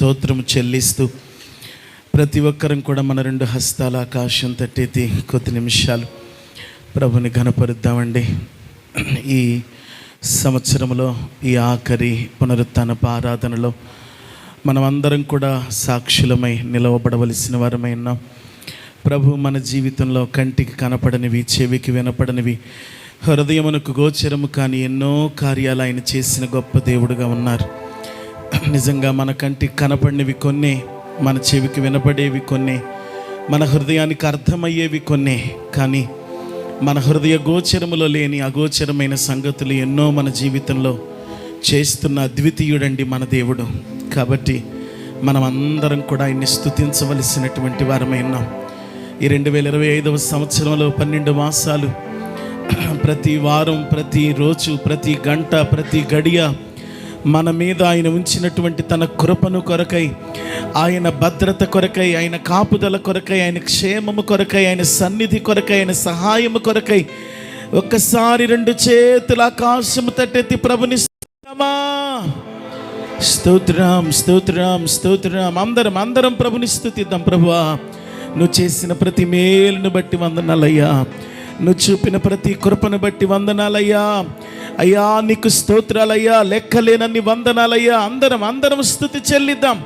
స్తోత్రం చెల్లిస్తూ ప్రతి ఒక్కరం కూడా మన రెండు హస్తాల ఆకాశం తట్టేతి కొద్ది నిమిషాలు ప్రభుని ఘనపరుద్దామండి. ఈ సంవత్సరంలో ఈ ఆఖరి పునరుత్థానపు ఆరాధనలో మనమందరం కూడా సాక్షులమై నిలవబడవలసిన వారమై ఉన్నాం. ప్రభు మన జీవితంలో కంటికి కనపడనివి, చెవికి వినపడనివి, హృదయమునకు గోచరము కానీ ఎన్నో కార్యాలు ఆయన చేసిన గొప్ప దేవుడుగా ఉన్నారు. నిజంగా మన కంటికి కనపడినవి కొన్నే, మన చెవికి వినపడేవి కొన్నే, మన హృదయానికి అర్థమయ్యేవి కొన్నే. కానీ మన హృదయ గోచరములో లేని అగోచరమైన సంగతులు ఎన్నో మన జీవితంలో చేస్తున్న అద్వితీయుడండి మన దేవుడు. కాబట్టి మనం అందరం కూడా ఆయన్ని స్తుతించవలసినటువంటి వారమై ఉన్నాం. ఈ 2025వ సంవత్సరంలో 12 మాసాలు ప్రతి వారం, ప్రతి రోజు, ప్రతి గంట, ప్రతి గడియ మన మీద ఆయన ఉంచినటువంటి తన కృపను కొరకై, ఆయన భద్రత కొరకై, ఆయన కాపుదల కొరకై, ఆయన క్షేమము కొరకై, ఆయన సన్నిధి కొరకై, ఆయన సహాయము కొరకై ఒక్కసారి 2 చేతుల ఆకాశము తట్టెత్తి ప్రభుని స్తుతిద్దామా? స్తోత్రం, స్తోత్రం, స్తోత్రం. అందరం ప్రభుని స్తుతిద్దాం. ప్రభువా, నువ్వు చేసిన ప్రతి మేలును బట్టి వందనాలయ్యా, నువ్వు చూపిన ప్రతి కృపను బట్టి వందనాలయ్యా. అయ్యా నీకు స్తోత్రాలయ్యా, లెక్కలేనన్ని వందనాలయ్యా. అందరం స్తుతి చెల్లిద్దాం.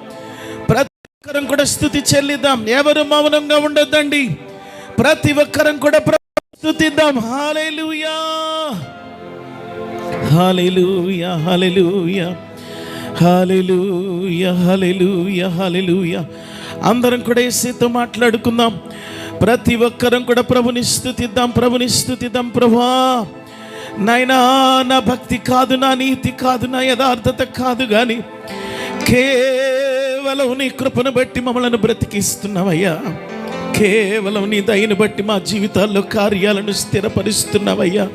ప్రతి ఒక్కరం కూడా స్తుతి చెల్లిద్దాం. ఎవరు మౌనంగా ఉండొద్దండి. ప్రతి ఒక్కరం కూడా స్తుతిద్దాం. హల్లెలూయా, హల్లెలూయా, హల్లెలూయా, హల్లెలూయా, హల్లెలూయా, హల్లెలూయా. అందరం కూడా యేసుతో మాట్లాడుకుందాం. ప్రతి ఒక్కరం కూడా ప్రభుని స్తుతిద్దాం. ప్రభువా, నాయనా, నా భక్తి కాదు, నా నీతి కాదు, నా యథార్థత కాదు, కానీ కేవలం నీ కృపను బట్టి మమ్మల్ని బ్రతికిస్తున్నావయ్యా. కేవలం నీ దయను బట్టి మా జీవితాల్లో కార్యాలను స్థిరపరుస్తున్నావయ్యా.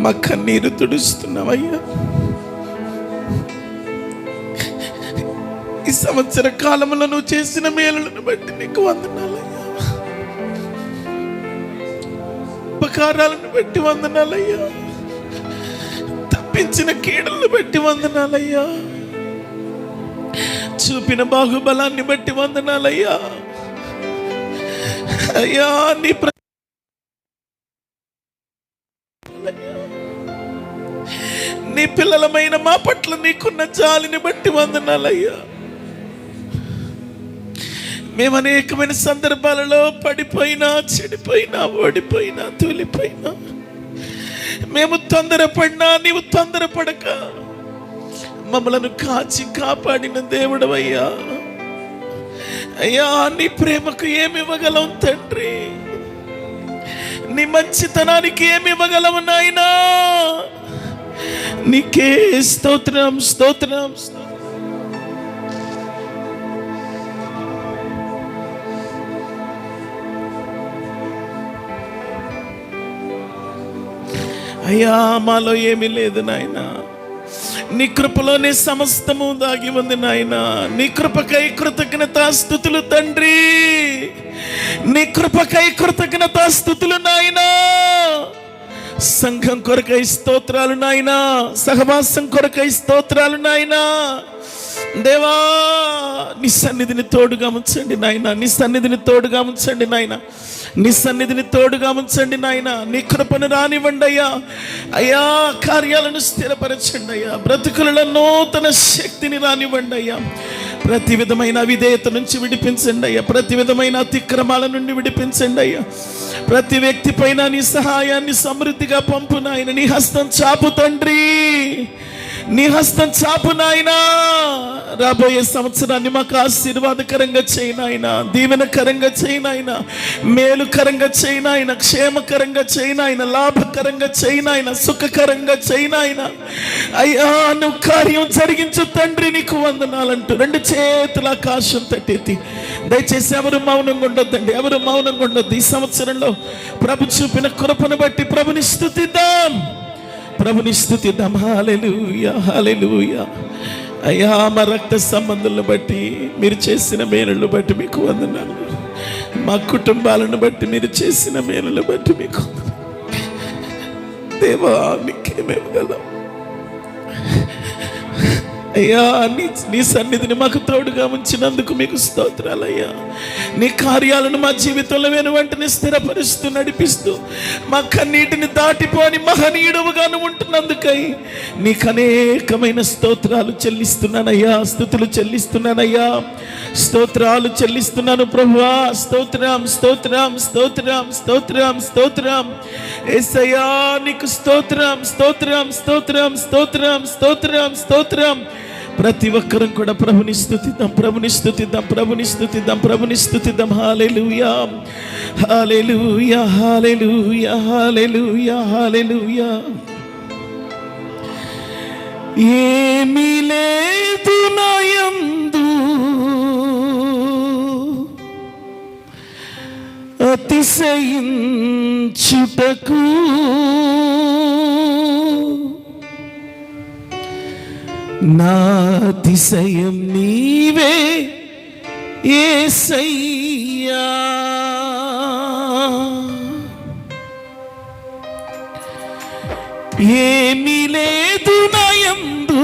మా కన్నీరు తుడుస్తున్నావయ్యా. ఈ సంవత్సర కాలంలో నువ్వు చేసిన మేలులను బట్టి నీకు వందనాలయ్యా. ఉపకారాలను బట్టి వందనాలయ్యా. తప్పించిన కీడలను బట్టి వందనాలయ్యా. చూపిన బాహుబలాన్ని బట్టి వందనాలయ్యా. అయ్యా, నీ పిల్లలమైన మా పట్ల నీకున్న జాలిని బట్టి వందనాలయ్యా. మేము అనేకమైన సందర్భాలలో పడిపోయినా, చెడిపోయినా, ఓడిపోయినా, తూలిపోయినా, మేము తొందరపడినా నీవు తొందరపడక మమ్మలను కాచి కాపాడిన దేవుడవయ్యా. అయ్యా, నీ ప్రేమకు ఏమి ఇవ్వగలం తండ్రి? నీ మంచితనానికి ఏమి ఇవ్వగలవు నాయనా? నీకే స్తోత్రం, స్తోత్రం. అయ్యా, మాలో ఏమీ లేదు నాయనా. నీ కృపలోనే సమస్తము దాగి ఉంది నాయనా. నీ కృపకై కృతజ్ఞతాస్తుతులు తండ్రి. నీ కృపకై కృతజ్ఞతాస్తుతులు నాయనా. సంఘం కొరకై స్తోత్రాలు నాయనా. సహవాసం కొరకై స్తోత్రాలు నాయనా. దేవా, నీ సన్నిధిని తోడుగా ఉంచండి నాయన. నీ సన్నిధిని తోడుగా ఉంచండి నాయన. నీ సన్నిధిని తోడుగా ఉంచండి నాయన. నీ కృపను రానివ్వండి అయ్యా. అయ్యా, కార్యాలను స్థిరపరచండి అయ్యా. బ్రతుకులలో నూతన శక్తిని రానివ్వండి అయ్యా. ప్రతి విధమైన విధేయత నుంచి విడిపించండి అయ్యా. ప్రతి విధమైన అతిక్రమాల నుండి విడిపించండి అయ్యా. ప్రతి వ్యక్తి పైన నీ సహాయాన్ని సమృద్ధిగా పంపు నాయన. నీ హస్తం చాపు తండ్రి, నీ హస్తం చాపు నాయనా. రాబోయే సంవత్సరాన్ని మాకు ఆశీర్వాదకరంగా చేయి నాయనా. దీవెనకరంగా చేయి నాయనా. మేలుకరంగా చేయి నాయనా. క్షేమకరంగా చేయి నాయనా. లాభకరంగా చేయి నాయనా. సుఖకరంగా చేయి నాయనా. అయ్యా, నువ్వు కార్యం జరిగించు తండ్రి. నీకు వందనాలంటూ 2 చేతుల ఆకాశం తట్టెత్తి దయచేసి ఎవరు మౌనంగా ఉండొద్దండి. ఎవరు మౌనంగా ఉండొద్దు. ఈ సంవత్సరంలో ప్రభు చూపిన కృపను బట్టి ప్రభుని స్తుతిద్దాం. ప్రభుని స్తుతిద్దాం. హల్లెలూయా, హల్లెలూయా. అయ్యా, మా రక్త సంబంధాలను బట్టి మీరు చేసిన మేలులను బట్టి మీకు వందనాలు. మా కుటుంబాలను బట్టి మీరు చేసిన మేలులను బట్టి మీకు దేవా, నీకేమేమి కదా అయ్యా, నీ సన్నిధిని మాకు తోడుగా ఉంచినందుకు మీకు స్తోత్రాలయ్యా. నీ కార్యాలను మా జీవితంలో వెనువెంటనే స్థిరపరుస్తూ నడిపిస్తూ మా కన్నీటిని దాటిపోని మహనీయుడుగాను ఉంటున్నందుకై నీకు అనేకమైన స్తోత్రాలు చెల్లిస్తున్నానయ్యా, స్తుతులు చెల్లిస్తున్నానయ్యా, స్తోత్రాలు చెల్లిస్తున్నాను ప్రభువా. స్తోత్రం స్తోత్రం స్తోత్రం స్తోత్రం స్తోత్రం యేసయ్యా, నీకు స్తోత్రం స్తోత్రం స్తోత్రం స్తోత్రం స్తోత్రం స్తోత్రం. ప్రతి ఒక్కరం కూడా ప్రభుని స్తుతిద్దాం, ప్రభుని స్తుతిద్దాం, ప్రభుని స్తుతిద్దాం, ప్రభుని స్తుతిద్దాం. హల్లెలూయా హల్లెలూయా హల్లెలూయా హల్లెలూయా హల్లెలూయా. ఏమీ లేదు నా యందు అతిశయించుటకు, నా అతిశయం నీవే యేసయ్యా. ఏమీ లేదు నా యందు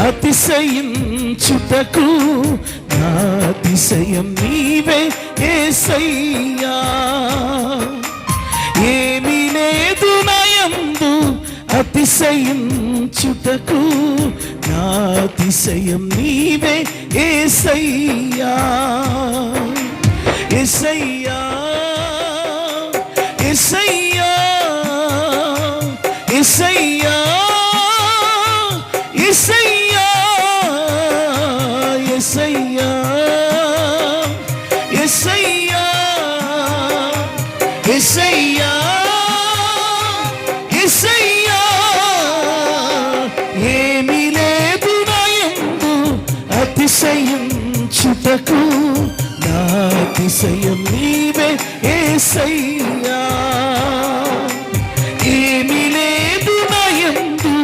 అతిశయించుటకు, నా అతిశయం నీవే యేసయ్యా. ఏమీ లేదు నా యందు అతిశయించుటకు, నా అతిశయం నీవే యేసయ్యా. యేసయ్యా యేసయ్యా యేసయ్యా యేసయ్యా యేసయ్యా యేసయ్యా యేసయ్యా యేసయ్యా. ఏమీ లేదు నా యందు అతిశయించుటకు, నా అతిశయం నీవే యేసయ్యా. ఏమీ లేదు నా యందు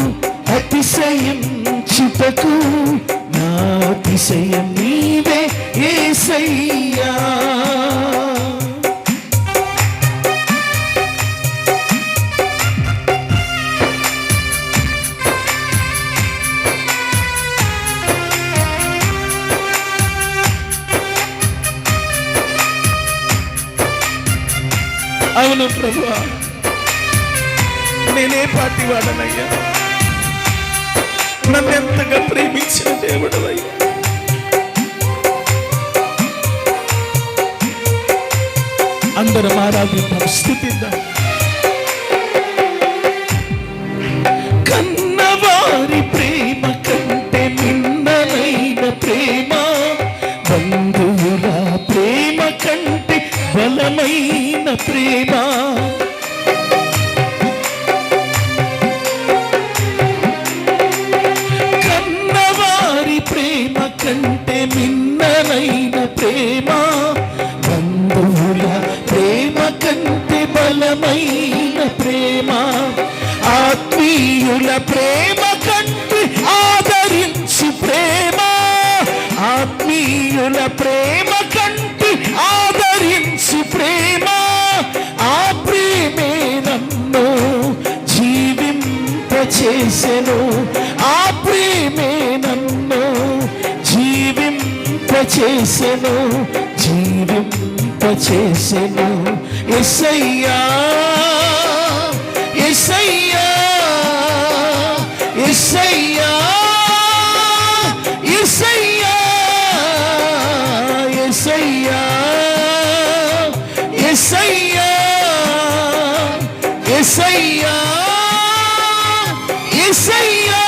అతిశయించుటకు, నా అతిశయం నీవే యేసయ్యా. అవును ప్రభువా, నేనే పాటి వాడనయ్యా, నన్ను ఎంతగా ప్రేమించిన దేవుడవయ్యా. అందరం ఆరాధిద్దాం, స్తుతిద్దాం. కన్నవారి ప్రేమ కంటే మిన్ననైన ప్రేమ, బంధువుల ప్రేమ కంటే బలమైన ప్రేమ, కన్నవారి ప్రేమ కంటే మిన్ననైన ప్రేమ, బంధువుల ప్రేమ కంటే బలమైన ప్రేమ, ఆత్మీయుల ప్రేమ కంటే ఆదరించు ప్రేమ, ఆత్మీయుల ప్రేమ కంటే ఆదరించు ప్రేమ, ఆ ప్రేమే నన్ను జీవింపచేసెను, ఆ ప్రేమే నన్ను జీవింపచేసెను, జీవింపచేసెను. యేసయ్యా యేసయ్యా యేసయ్యా యేసయ్యా యేసయ్యా యేసయ్యా యేసయ్యా యేసయ్యా.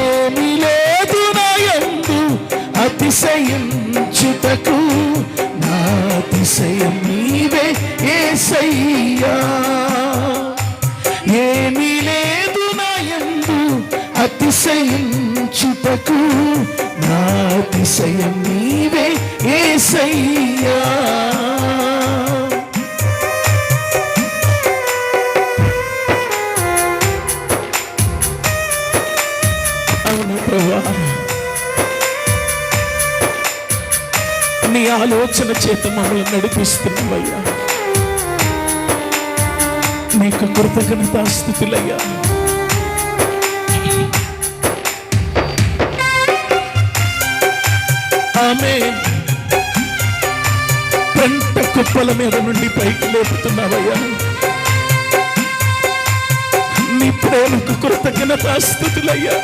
ఏమీ లేదు నా యందు అతిశయించుటకు, నా అతిశయం నీవే యేసయ్యా. ఏమీ లేదు నా యందు అతిశయించుటకు, నా అతిశయం నీవే యేసయ్యా. అవును ప్రభువా, నీ ఆలోచన చేత మమ్మల్ని నడిపిస్తున్నావయ్యా. నీకు కృతజ్ఞతాస్తుతులయ్యా. ఆమేన్. పంట కుప్పల మీద నుండి పైకి లేపుతున్నావయ్యా. నీ ప్రేమకు కృతజ్ఞతాస్తుతులయ్యా.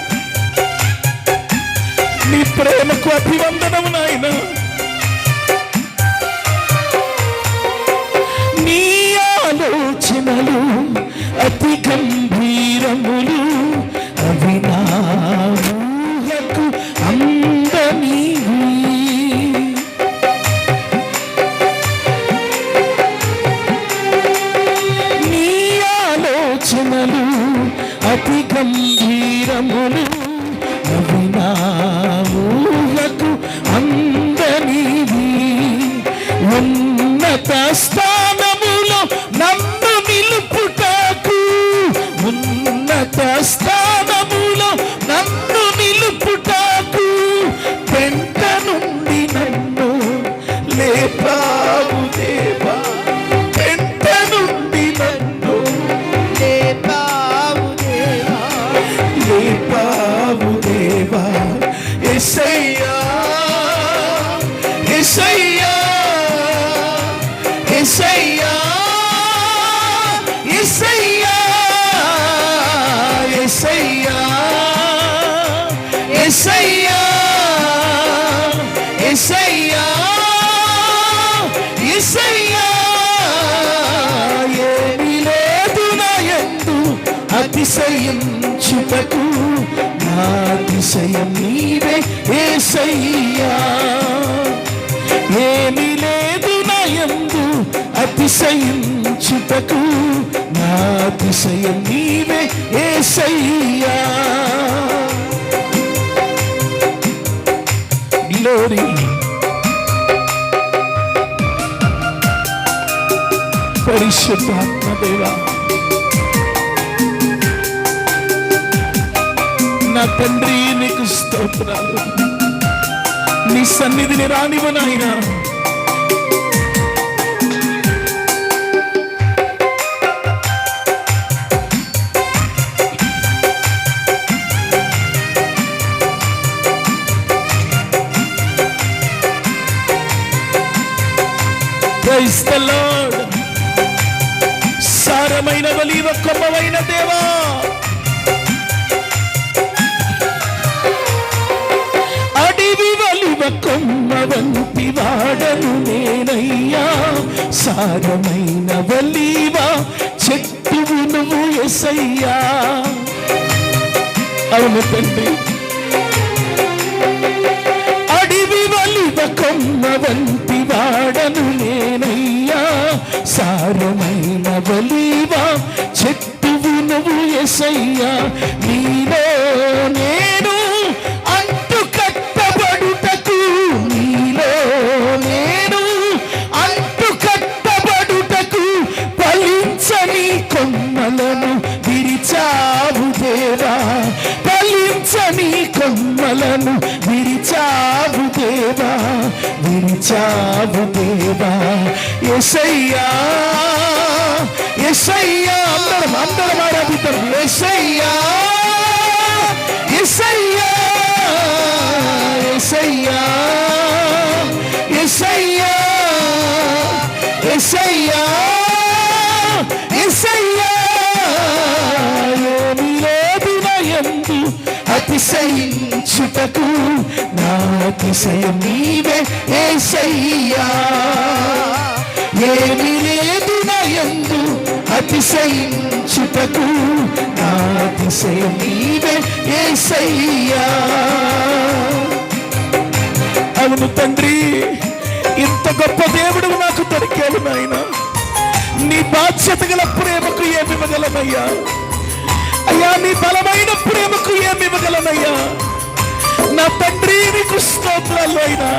నీ ప్రేమకు అభివందనము నాయన. నీ ఆలోచనలు అతి గంభీరములు, అవి నా ఊహకు అందనివి. నీ ఆలోచనలు అతి గంభీరములు, అవి నా ఊహకు అందనివి. ఉన్నత స్థానములో నన్ను నిలుపుటకు, ఉన్నత స్థానములో నన్ను నిలుపుటకు, పెంట నుండి నన్ను లేపావు దేవా. పెంట నుండి నన్ను లేపావు దేవా, లేపావు దేవా. యేసయ్యా, యేసయ్యా, యేసయ్యా, యేసయ్యా, యేసయ్యా, యేసయ్యా, యేసయ్యా, యేసయ్యా. ఏమీ లేదు నా యందు అతిశయించుటకు, నా అతిశయం నీవే యేసయ్యా. ఏమీ లేదు నా యందు అతిశయించుటకు, నా అతిశయం నీవే యేసయ్యా. గ్లోరీ. పరిశుద్ధాత్మ దేవా, నా తండ్రి నీకు స్తోత్రాలు. నీ సన్నిధిని రానివ్వు నాయనా. Praise the lord. సారమైన ఒలీవ కొమ్మవైన దేవా, అడివి ఒలీవ కొమ్మ వంటి వాడను నేనయ్యా. సారమైన ఒలీవ చెట్టువు నువ్వు యేసయ్యా. అవును తండ్రి. అడివి ఒలీవ కొమ్మ వంటి వాడను నేనయ్యా. సారమైన ఒలీవ చెట్టువు నువ్వు యేసయ్యా. నీలో నేను అంటు కట్టబడుటకు, నీలో నేను అంటు కట్టబడుటకు, ఫలించని కొమ్మలను విరిచావు దేవా. ఫలించని కొమ్మలను విరిచావు దేవా, విరిచావు దేవా. యేసయ్యా, యేసయ్యా. అందరం ఆరాధిద్దాం. యేసయ్యా, యేసయ్యా, యేసయ్యా, యేసయ్యా, యేసయ్యా, యేసయ్యా. ఏమీ లేదు నా యందు అతిశయించుటకు, నా అతిశయం నీవే యేసయ్యా. ఏమీ లేదు నా యందు అతిశయించుటకు, నా అతిశయం నీవే యేసయ్యా. అవును తండ్రి, ఇంత గొప్ప దేవుడు నాకు దొరికావు నాయన. నీ బాధ్యత గల ప్రేమకు ఏమి ఇవ్వగలనయ్యా. అయ్యా, నీ బలమైన ప్రేమకు ఏమి ఇవ్వగలనయ్యా. నా తండ్రి నీకు స్తోత్రాలు అయినా.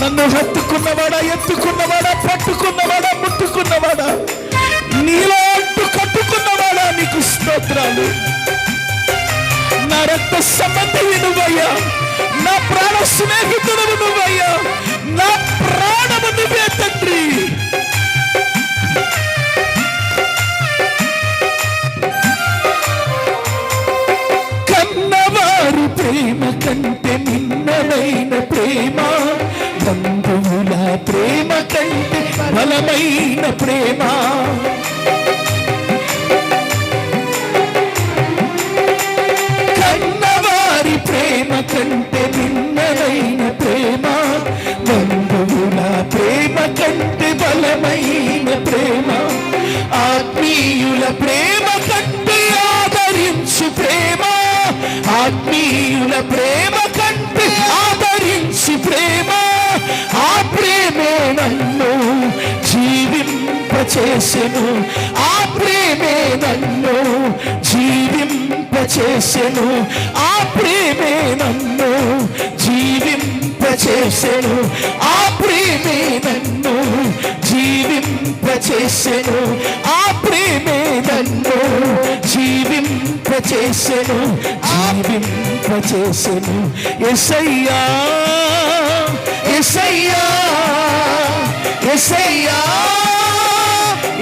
నన్ను హత్తుకున్నవాడా, ఎత్తుకున్నవాడా, పట్టుకున్నవాడా, ముట్టుకున్నవాడా, నీలో అంటూ కట్టుకున్నవాడా, నీకు స్తోత్రాలు. నా రక్త సంబంధివి నువ్వయ్యా. నా ప్రాణ స్నేహితుడు నువ్వయ్యా. నా ప్రాణము నువ్వే తండ్రి. కన్నవారు ప్రేమ కంటే మిన్నదైన ప్రేమ ప్రేమ, బంధువుల ప్రేమ కంటే బలమైన ప్రేమ, కన్నవారి ప్రేమ కంటే భిన్నమైన ప్రేమ, బంధువుల ప్రేమ కంటే బలమైన ప్రేమ, ఆత్మీయుల ప్రేమ కంటే ఆదరించు ప్రేమ, ఆత్మీయుల ప్రేమ కంటే ఆదరించు ప్రేమ, ఆ ప్రేమే నన్ను జీవింపచేసెను, ఆ ప్రేమే నన్ను జీవింపచేసెను, ఆ ప్రేమే నన్ను జీవింపచేసెను, ఆ ప్రేమే నన్ను జీవింపచేసెను, ఆ ప్రేమే నన్ను జీవింపచేసెను, జీవింపచేసెను. యేసయ్యా యేసయ్యా యేసయ్యా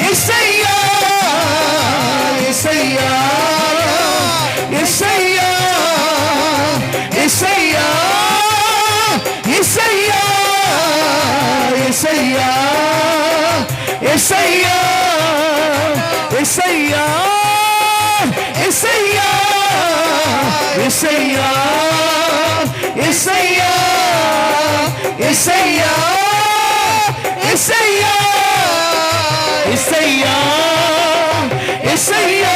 యేసయ్యా యేసయ్యా యేసయ్యా యేసయ్యా యేసయ్యా యేసయ్యా యేసయ్యా యేసయ్యా యేసయ్యా యేసయ్యా యేసయ్యా యేసయ్యా యేసయ్యా యేసయ్యా యేసయ్యా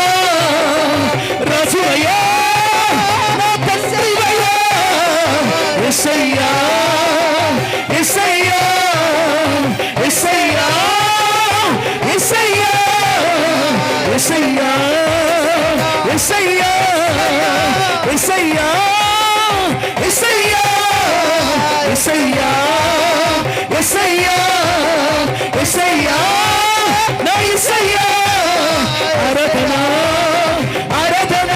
రాజువయ్యా నా తండ్రివయ్యా యేసయ్యా యేసయ్యా యేసయ్యా యేసయ్యా యేసయ్యా యేసయ్యా యేసయ్యా యేసయ్యా యేసయ్యా యేసయ్యా యేసయ్యా నా యేసయ్యా ఆరాధన ఆరాధన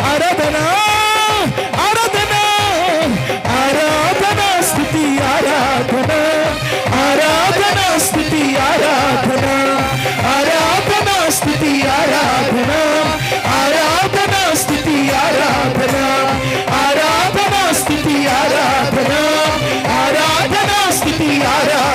ఆరాధన ఆరాధన ఆరాధన స్తుతి ఆరాధన ఆరాధన స్తుతి ఆరాధన ఆరాధన స్తుతి ఆరాధన ఆరాధన స్తుతి ఆరాధన ఆరాధన స్తుతి ఆరాధన ఆరాధన స్తుతి ఆరాధన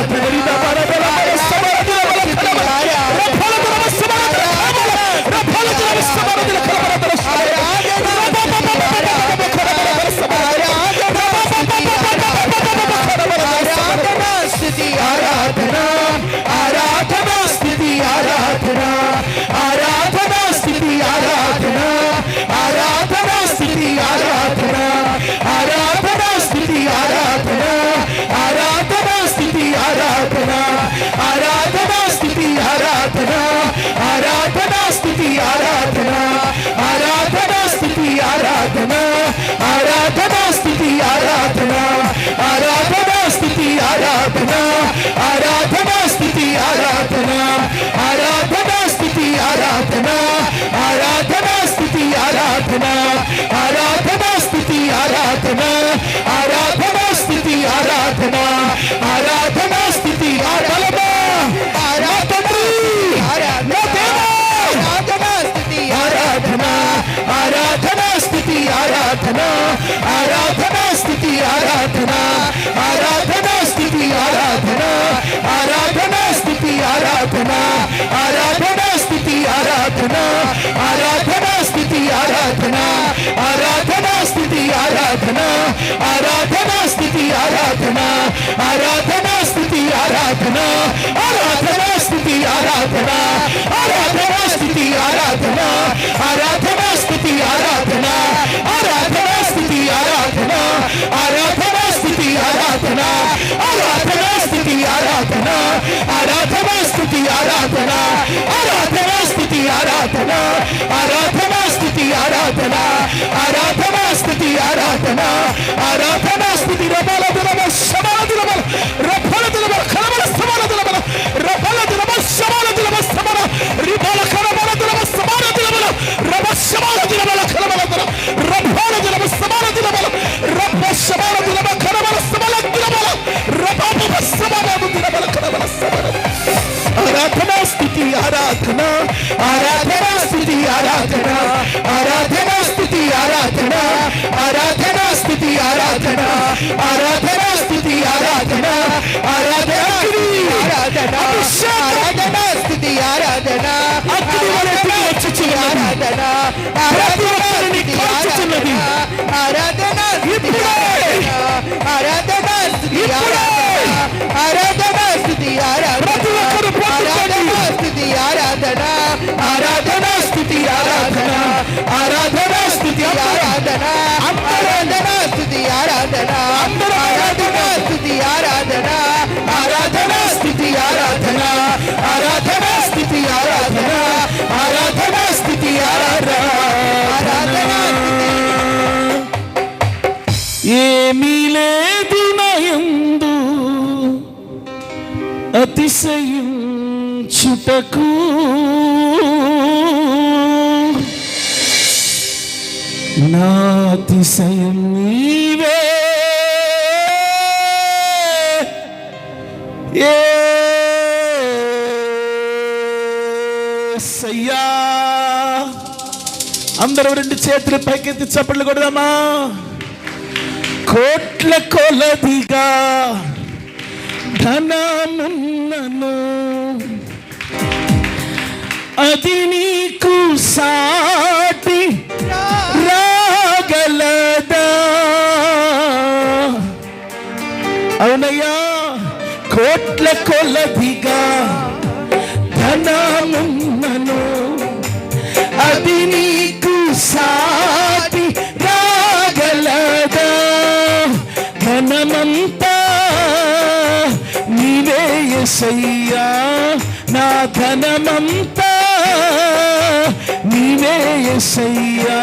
आराधना ఆరాధన ఆరాధన స్తుతి ఆరాధన ఆరాధన స్తుతి ఆరాధన ఆరాధన స్తుతి ఆరాధన ఆరాధన స్తుతి ఆరాధన స్తుతి ఆరాధన స్తుతి ఆరాధన ఆరాధన స్తుతి ఆరాధన ఆరాధన స్తుతి ఆరాధన ఆరాధన స్తుతి ఆరాధన ఆరాధన స్తుతి ఆరాధన ఆరాధన స్తుతి ఆరాధన ఆరాధన స్తుతి ఆరాధన ఆరాధన స్థితి ఆరాధన ఆరాధన స్థితి ఆరాధన ఆరాధన. ఏమీ లేదు నయందు అతిశయించుటకు నా అతిశయం నీవే యేసయ్యా. అందరూ రెండు చేతులు పైకెత్తి చప్పట్లు కొడదామా. కోట్ల కొలదిగా ధనమున్నను అది నీకు సాటి రాగలదా. అవునయ్యా, కోట్ల కొలదిగా ధనమున్నను అది నీకు సాటి రాగలదా. ధనమంతా నీవే యేసయ్యా, నా ధనమంతా నీవే యేసయ్యా.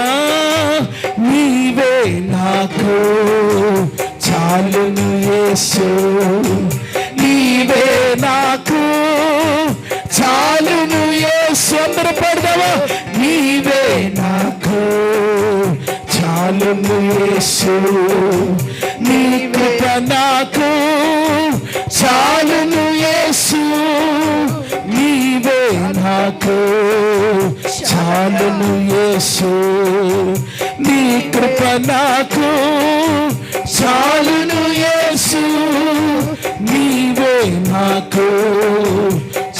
నీవే నాకు చాలును యేసు, నీవే నాకు చాలును యేసు. అందరూ పడదామా. నీవే నాకు చాలును యేసు, నీ కృప నాకు చాలును యేసు. నీవే నాకు చాలును యేసు, నీ కృప నాకు చాలును యేసు. నీవే నాకు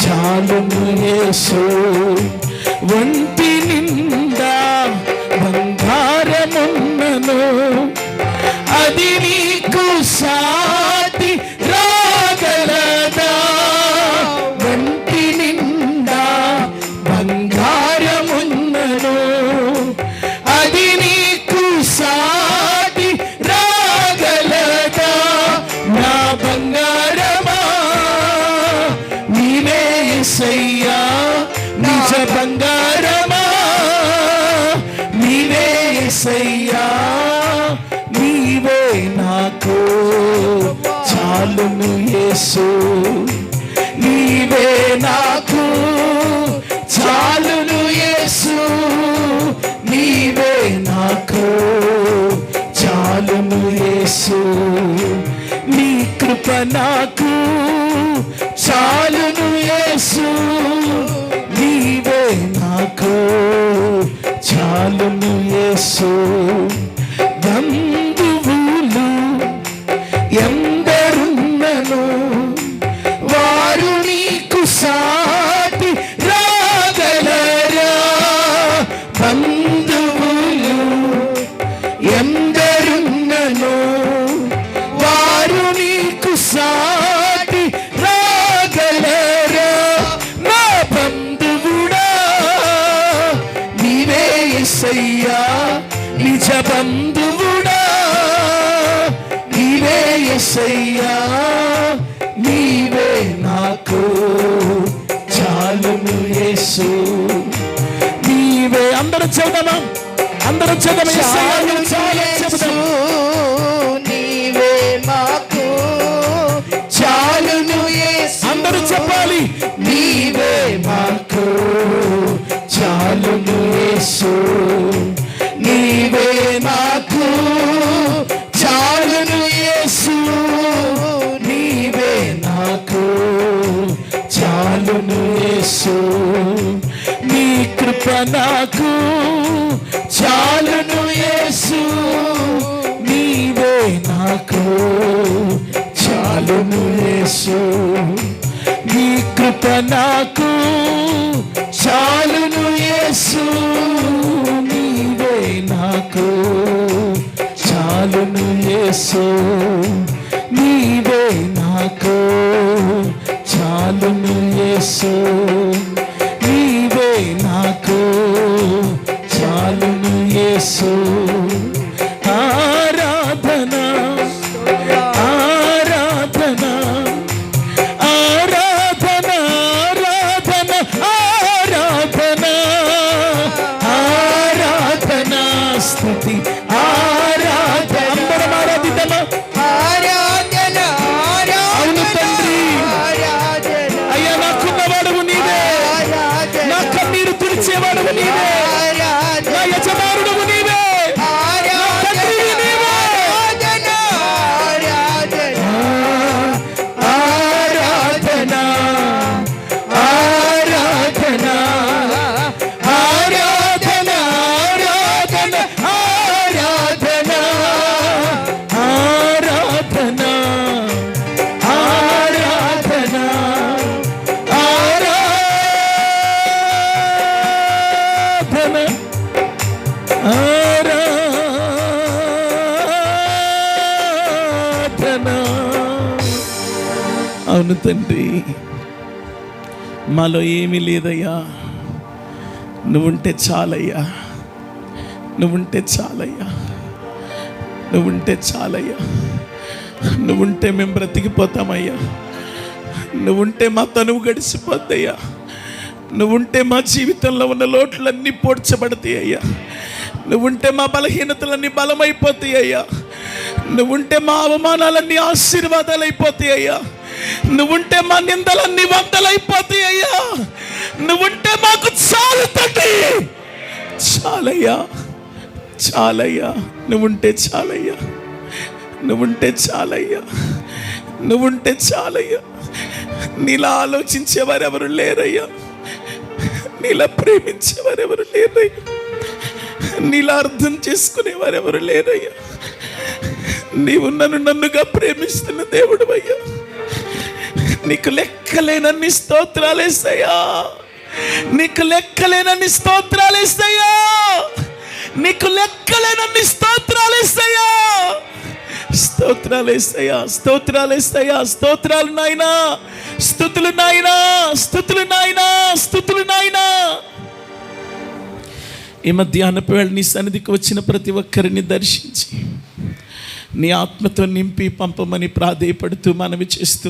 చాలును యేసు. ఒంటి నిండా బంగారమున్నను అది నీకు సాటి రాగలదా. ఒంటి నిండా బంగారమున్నను అది నీకు సాటి రాగలదా. నా బంగారమా నీవే యేసయ్యా, నిజ బంగారమా నీవే యేసయ్యా. నీవే నాకు చాలును యేసు, నీవే నాకు చాలును యేసు. నీవే నాకు చాలును యేసు, నీ కృప నాకు చాలును యేసు. నీవే నాకు చాలును యేసు. బంధువులు ఎందరున్నను వారు నీకు సాటి రాగలరా. బంధువులు ఎందరున్నను వారు నీకు సాటి రాగలరా. నా బంధువుడా నీవే యేసయ్యా, నిజ బంధువుడా నీవే యేసయ్యా. నీవే నాకు చాలును యేసు, నీవే. అందరూ చెబుదామా, అందరూ చెబుదామా. నీవే మాకు చాలును యేసు. అందరూ చెప్పాలి. నీవే మాకు చాలును యేసు, నీవే నాకు చాలును యేసు. నీవే నాకు చాలును యేసు, నీ కృప నాకు చాలును యేసు. నీవే నాకు చాలును యేసు, నీ నాకు చాలును యేసు, నీవే నాకు చాలును యేసు, నీవే నాకు చాలును యేసు, నీవే నాకు చాలును యేసు. ఆరాధన ఆరాధన ఆరాధన ఆరాధన ఆరాధన ఆరాధన స్తుతి ఆరాధన. అందరం ఆరాధిద్దామా? ఆరాధన అవును తండ్రి, ఆరాధన అయ్యా నాకున్నవాడవు నీవే, నా కన్నీరు తుడిచేవాడవు నీవే, నా యజమానుడవు నీవే, నా తండ్రివి నీవే. ఆరాధన ఆరాధన ఆరాధన ఆరాధన ఆరాధన ఆరాధన ఆరాధన ఆరాధన. అవును తండ్రి, మాలో ఏమీ లేదయ్యా, నువ్వుంటే చాలయ్యా, నువ్వుంటే చాలయ్యా, నువ్వుంటే చాలయ్యా, నువ్వుంటే మేము బ్రతికిపోతామయ్యా, నువ్వుంటే మా తనువు గడిచిపోద్దయ్యా, నువ్వుంటే మా జీవితంలో ఉన్న లోట్లన్నీ పోడ్చబడతాయి అయ్యా, నువ్వుంటే మా బలహీనతలన్నీ బలమైపోతాయి అయ్యా, నువ్వుంటే మా అవమానాలన్నీ ఆశీర్వాదాలు అయిపోతాయి అయ్యా, నువ్వుంటే మా నిందలన్నీ వందలైపోతాయి అయ్యా, నువ్వుంటే మాకు చాలు తండ్రి, చాలయ్యా చాలయ్యా, నువ్వుంటే చాలయ్యా, నువ్వుంటే చాలయ్యా, నువ్వుంటే చాలయ్యా. నీలా ఆలోచించేవారెవరు లేరయ్యా, నీలా ప్రేమించేవారెవరు లేరయ్యా, నీలా అర్థం చేసుకునేవారెవరు లేరయ్యా. నీవు నన్నుగా ప్రేమిస్తున్న దేవుడు అయ్యా, నీకు లెక్కలేనన్ని స్తోత్రాలేసయ్యా, నీకు లెక్కలేనన్ని స్తోత్రాలేసయ్యా, నీకు లెక్కలేనన్ని స్తోత్రాలేసయ్యా, స్తోత్రాలేసయ్యా, స్తోత్రాలేసయ్యా, స్తోత్రాలు నాయనా, స్తుతులు నాయనా, స్తుతులు నాయనా, స్తుతులు నాయనా. ఈ మధ్యాహ్నపు వేళ నీ సన్నిధికి వచ్చిన ప్రతి ఒక్కరిని దర్శించి నీ ఆత్మతో నింపి పంపమని ప్రాధేయపడుతూ మనవి చేస్తూ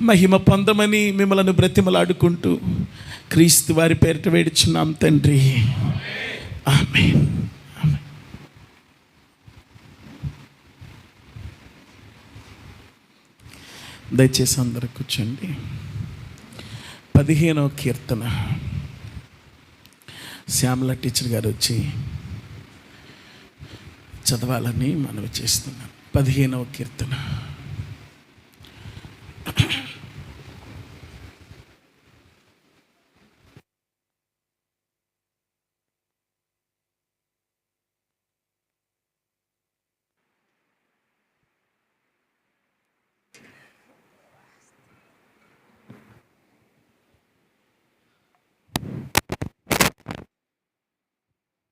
మహిమ పొందమని మిమ్మలను బ్రతిమలాడుకుంటూ క్రీస్తు వారి పేరిట వేడుచున్నాం తండ్రి, ఆమేన్. దయచేసి అందరూ కూర్చోండి. 15వ కీర్తన శ్యామల టీచర్ గారు వచ్చి చదవాలని మనవి చేస్తున్నాం. 15వ కీర్తన.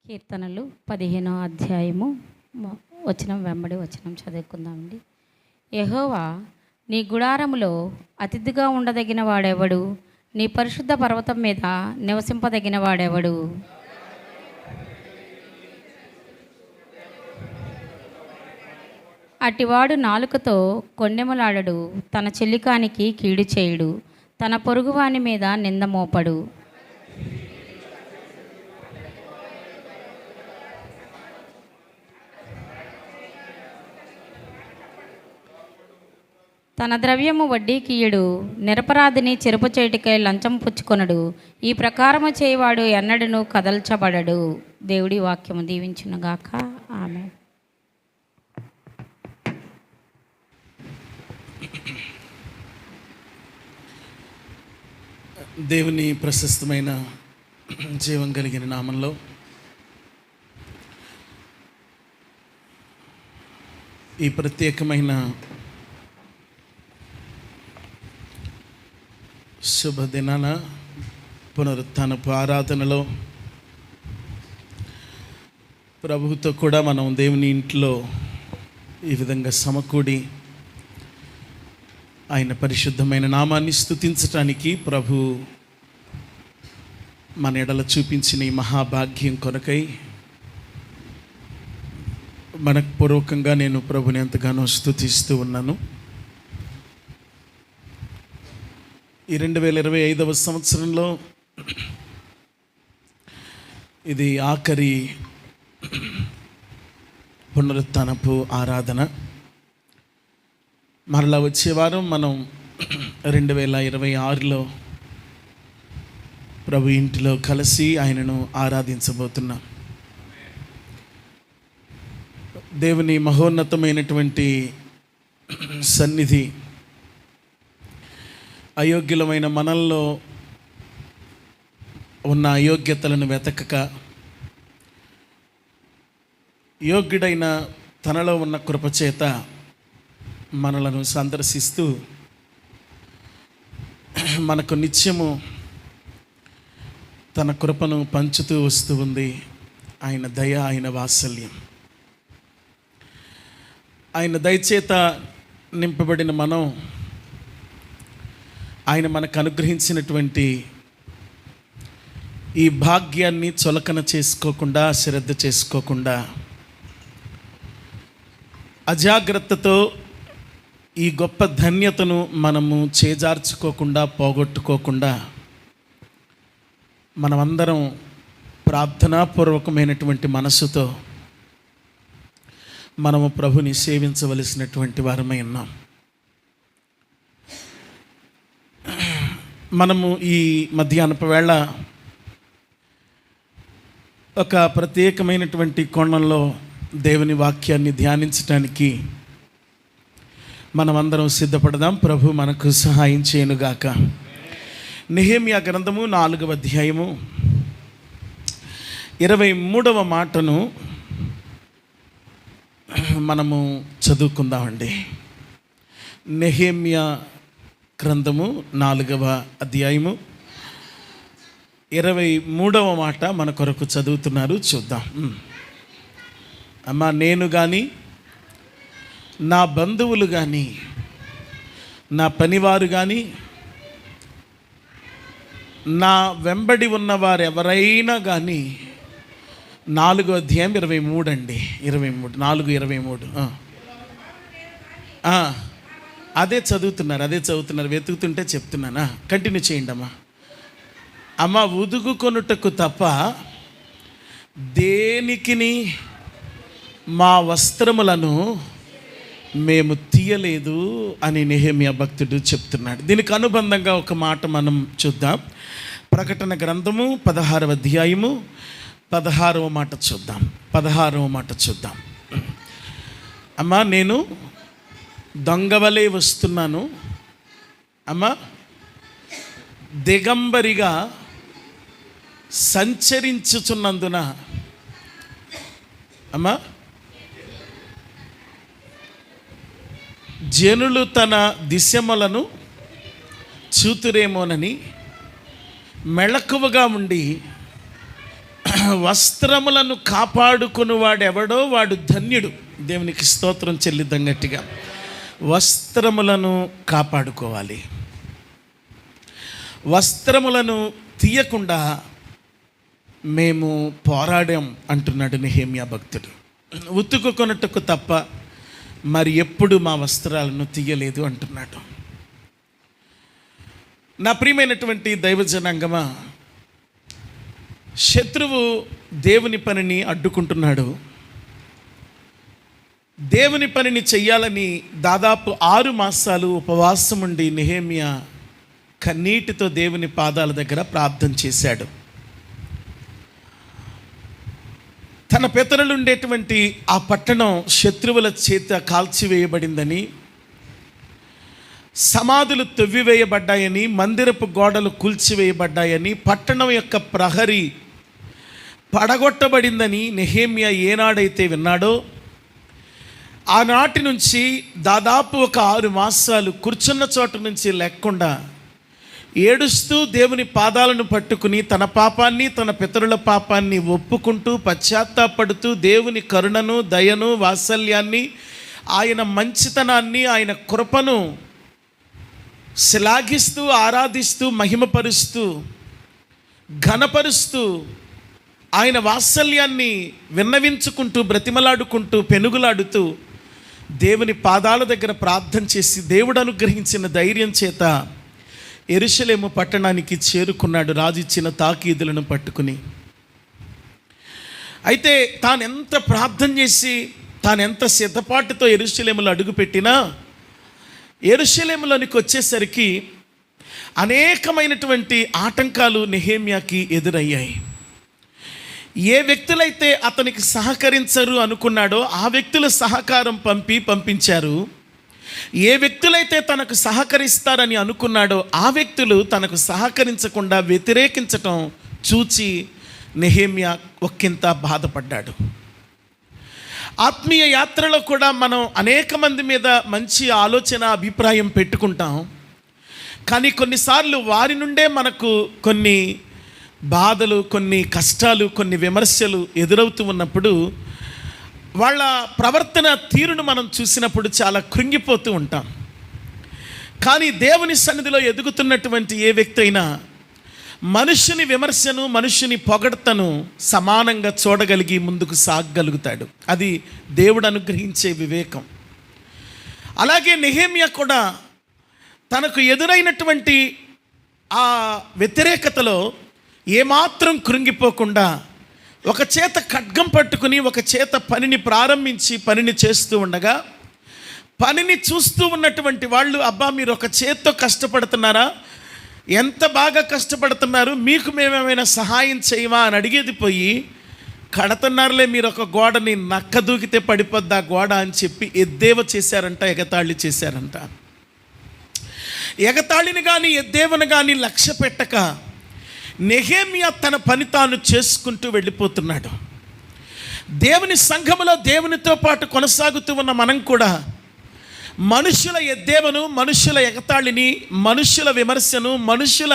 కీర్తనలు 15వ అధ్యాయము వచనం వెంబడి వచనం చదువుకుందామండి. యెహోవా, నీ గుడారములో అతిథిగా ఉండదగిన వాడెవడు? నీ పరిశుద్ధ పర్వతం మీద నివసింపదగిన వాడెవడు? అటివాడు నాలుకతో కొండెములాడడు, తన చెల్లికానికి కీడు చేయుడు, తన పొరుగువాని మీద నింద మోపడు. తన ద్రవ్యము వడ్డీకియ్యడు, నిరపరాధిని చెరుపుచేటికై లంచం పుచ్చుకొనడు. ఈ ప్రకారము చేయవాడు ఎన్నడను కదల్చబడడు. దేవుడి వాక్యము దీవించునుగాక. ఆమేన్. దేవుని ప్రశస్తమైన జీవం కలిగిన నామంలో ఈ ప్రత్యేకమైన శుభదినాన పునరుత్థానపు ఆరాధనలో ప్రభువుతో కూడా మనం దేవుని ఇంట్లో ఈ విధంగా సమకూడి ఆయన పరిశుద్ధమైన నామాన్ని స్తుతించటానికి ప్రభు మన ఎడల చూపించిన ఈ మహాభాగ్యం కొరకై మనపూర్వకంగా నేను ప్రభుని ఎంతగానో స్తుతిస్తూ ఉన్నాను. ఈ 2025వ సంవత్సరంలో ఇది ఆఖరి పునరుత్థానపు ఆరాధన. మరలా వచ్చే వారం మనం 2026లో ప్రభు ఇంటిలో కలిసి ఆయనను ఆరాధించబోతున్నాం. దేవుని మహోన్నతమైనటువంటి సన్నిధి అయోగ్యులమైన మనల్లో ఉన్న అయోగ్యతలను వెతకక యోగ్యుడైన తనలో ఉన్న కృపచేత మనలను సందర్శిస్తూ మనకు నిత్యము తన కృపను పంచుతూ వస్తూ ఉంది. ఆయన దయ, ఆయన వాత్సల్యం, ఆయన దయచేత నింపబడిన మనం ఆయన మనకు అనుగ్రహించినటువంటి ఈ భాగ్యాన్ని చులకన చేసుకోకుండా, శ్రద్ధ చేసుకోకుండా, అజాగ్రత్తతో ఈ గొప్ప ధన్యతను మనము చేజార్చుకోకుండా, పోగొట్టుకోకుండా మనమందరం ప్రార్థనాపూర్వకమైనటువంటి మనసుతో మనము ప్రభుని సేవించవలసినటువంటి వారమై ఉన్నాం. మనము ఈ మధ్యాహ్నపు వేళ ఒక ప్రత్యేకమైనటువంటి కోణంలో దేవుని వాక్యాన్ని ధ్యానించటానికి మనమందరం సిద్ధపడదాం. ప్రభు మనకు సహాయం చేయనుగాక. నెహెమ్యా గ్రంథము 4వ అధ్యాయము 23వ మాటను మనము చదువుకుందామండి. నెహెమ్యా గ్రంథము 4వ అధ్యాయము 23వ మాట మన కొరకు చదువుతున్నారు, చూద్దాం. అమ్మా, నేను కానీ, నా బంధువులు కానీ, నా పనివారు కానీ, నా వెంబడి ఉన్నవారు ఎవరైనా కానీ 4వ అధ్యాయం 23 అండి. 23 4:23 అదే చదువుతున్నారు. వెతుకుతుంటే చెప్తున్నానా? కంటిన్యూ చేయండి అమ్మా. అమ్మ, ఉదుగుకొనుటకు తప్ప దేనికిని మా వస్త్రములను మేము తీయలేదు అని నెహెమ్యా భక్తుడు చెప్తున్నాడు. దీనికి అనుబంధంగా ఒక మాట మనం చూద్దాం. ప్రకటన గ్రంథము 16వ అధ్యాయము 16వ మాట చూద్దాం. 16వ మాట చూద్దాం. అమ్మా, నేను దొంగవలే వస్తున్నాను. అమ్మా, దిగంబరిగా సంచరించుచున్నందున అమ్మా, జనులు తన దిశములను చూతురేమోనని మెళకువగా ఉండి వస్త్రములను కాపాడుకునివాడెవడో వాడు ధన్యుడు. దేవునికి స్తోత్రం చెల్లిద్దాం గట్టిగా. వస్త్రములను కాపాడుకోవాలి. వస్త్రములను తీయకుండా మేము పోరాడాం అంటున్నాడు నెహెమ్యా భక్తుడు. ఉతుకుకొనుటకు తప్ప మరి ఎప్పుడు మా వస్త్రాలను తీయలేదు అంటున్నాడు. నా ప్రియమైనటువంటి దైవజనాంగమా, శత్రువు దేవుని పనిని అడ్డుకుంటున్నాడు. దేవుని పనిని చెయ్యాలని దాదాపు 6 మాసాలు ఉపవాసం ఉండి నెహెమ్యా కన్నీటితో దేవుని పాదాల దగ్గర ప్రార్థన చేశాడు. తన పితరులు ఉండేటువంటి ఆ పట్టణం శత్రువుల చేత కాల్చివేయబడిందని, సమాధులు తవ్వివేయబడ్డాయని, మందిరపు గోడలు కూల్చివేయబడ్డాయని, పట్టణం యొక్క ప్రహరీ పడగొట్టబడిందని నెహెమ్యా ఏనాడైతే విన్నాడో ఆనాటి నుంచి దాదాపు ఒక 6 మాసాలు కూర్చున్న చోట నుంచి లేకుండా ఏడుస్తూ దేవుని పాదాలను పట్టుకుని తన పాపాన్ని తన పితరుల పాపాన్ని ఒప్పుకుంటూ పశ్చాత్తాపడుతూ దేవుని కరుణను దయను వాత్సల్యాన్ని ఆయన మంచితనాన్ని ఆయన కృపను శ్లాఘిస్తూ ఆరాధిస్తూ మహిమపరుస్తూ ఘనపరుస్తూ ఆయన వాత్సల్యాన్ని విన్నవించుకుంటూ బ్రతిమలాడుకుంటూ పెనుగులాడుతూ దేవుని పాదాల దగ్గర ప్రార్థన చేసి దేవుడు అనుగ్రహించిన ధైర్యం చేత యెరూషలేము పట్టణానికి చేరుకున్నాడు, రాజు ఇచ్చిన తాకీదులను పట్టుకుని. అయితే తాను ఎంత ప్రార్థన చేసి తాను ఎంత సిద్ధపాటుతో యెరూషలేములో అడుగుపెట్టినా యెరూషలేములోనికి వచ్చేసరికి అనేకమైనటువంటి ఆటంకాలు నెహెమ్యాకి ఎదురయ్యాయి. ఏ వ్యక్తులైతే అతనికి సహకరించరు అనుకున్నాడో ఆ వ్యక్తుల సహకారం పంపించారు. ఏ వ్యక్తులైతే తనకు సహకరిస్తారని అనుకున్నాడో ఆ వ్యక్తులు తనకు సహకరించకుండా వ్యతిరేకించటం చూచి నెహెమ్యా ఒక్కింత బాధపడ్డాడు. ఆత్మీయ యాత్రలో కూడా మనం అనేక మంది మీద మంచి ఆలోచన అభిప్రాయం పెట్టుకుంటాం, కానీ కొన్నిసార్లు వారి నుండే మనకు కొన్ని బాధలు, కొన్ని కష్టాలు, కొన్ని విమర్శలు ఎదురవుతూ ఉన్నప్పుడు వాళ్ళ ప్రవర్తన తీరును మనం చూసినప్పుడు చాలా కృంగిపోతూ ఉంటాం. కానీ దేవుని సన్నిధిలో ఎదుగుతున్నటువంటి ఏ వ్యక్తి అయినా మనుషుని విమర్శను మనుషుని పొగడ్తను సమానంగా చూడగలిగి ముందుకు సాగగలుగుతాడు. అది దేవుడు అనుగ్రహించే వివేకం. అలాగే నెహెమ్యా కూడా తనకు ఎదురైనటువంటి ఆ వ్యతిరేకతలో ఏమాత్రం కృంగిపోకుండా ఒక చేత ఖడ్గం పట్టుకుని ఒక చేత పనిని ప్రారంభించి పనిని చేస్తూ ఉండగా పనిని చూస్తూ ఉన్నటువంటి వాళ్ళు, అబ్బా మీరు ఒక చేత్తో కష్టపడుతున్నారా, ఎంత బాగా కష్టపడుతున్నారు, మీకు మేమేమైనా సహాయం చేయమా అని అడిగేది పోయి, కడుతున్నారులే మీరు ఒక గోడని, నక్క దూకితే పడిపోద్ది ఆ గోడ అని చెప్పి ఎద్దేవ చేశారంట, ఎగతాళి చేశారంట. ఎగతాళిని కానీ ఎద్దేవను కానీ లక్ష్య పెట్టక నెహెమ్యా తన పని తాను చేసుకుంటూ వెళ్ళిపోతున్నాడు. దేవుని సంఘములో దేవునితో పాటు కొనసాగుతూ ఉన్న మనం కూడా మనుషుల ఎద్దేవను, మనుషుల ఎగతాళిని, మనుషుల విమర్శను, మనుషుల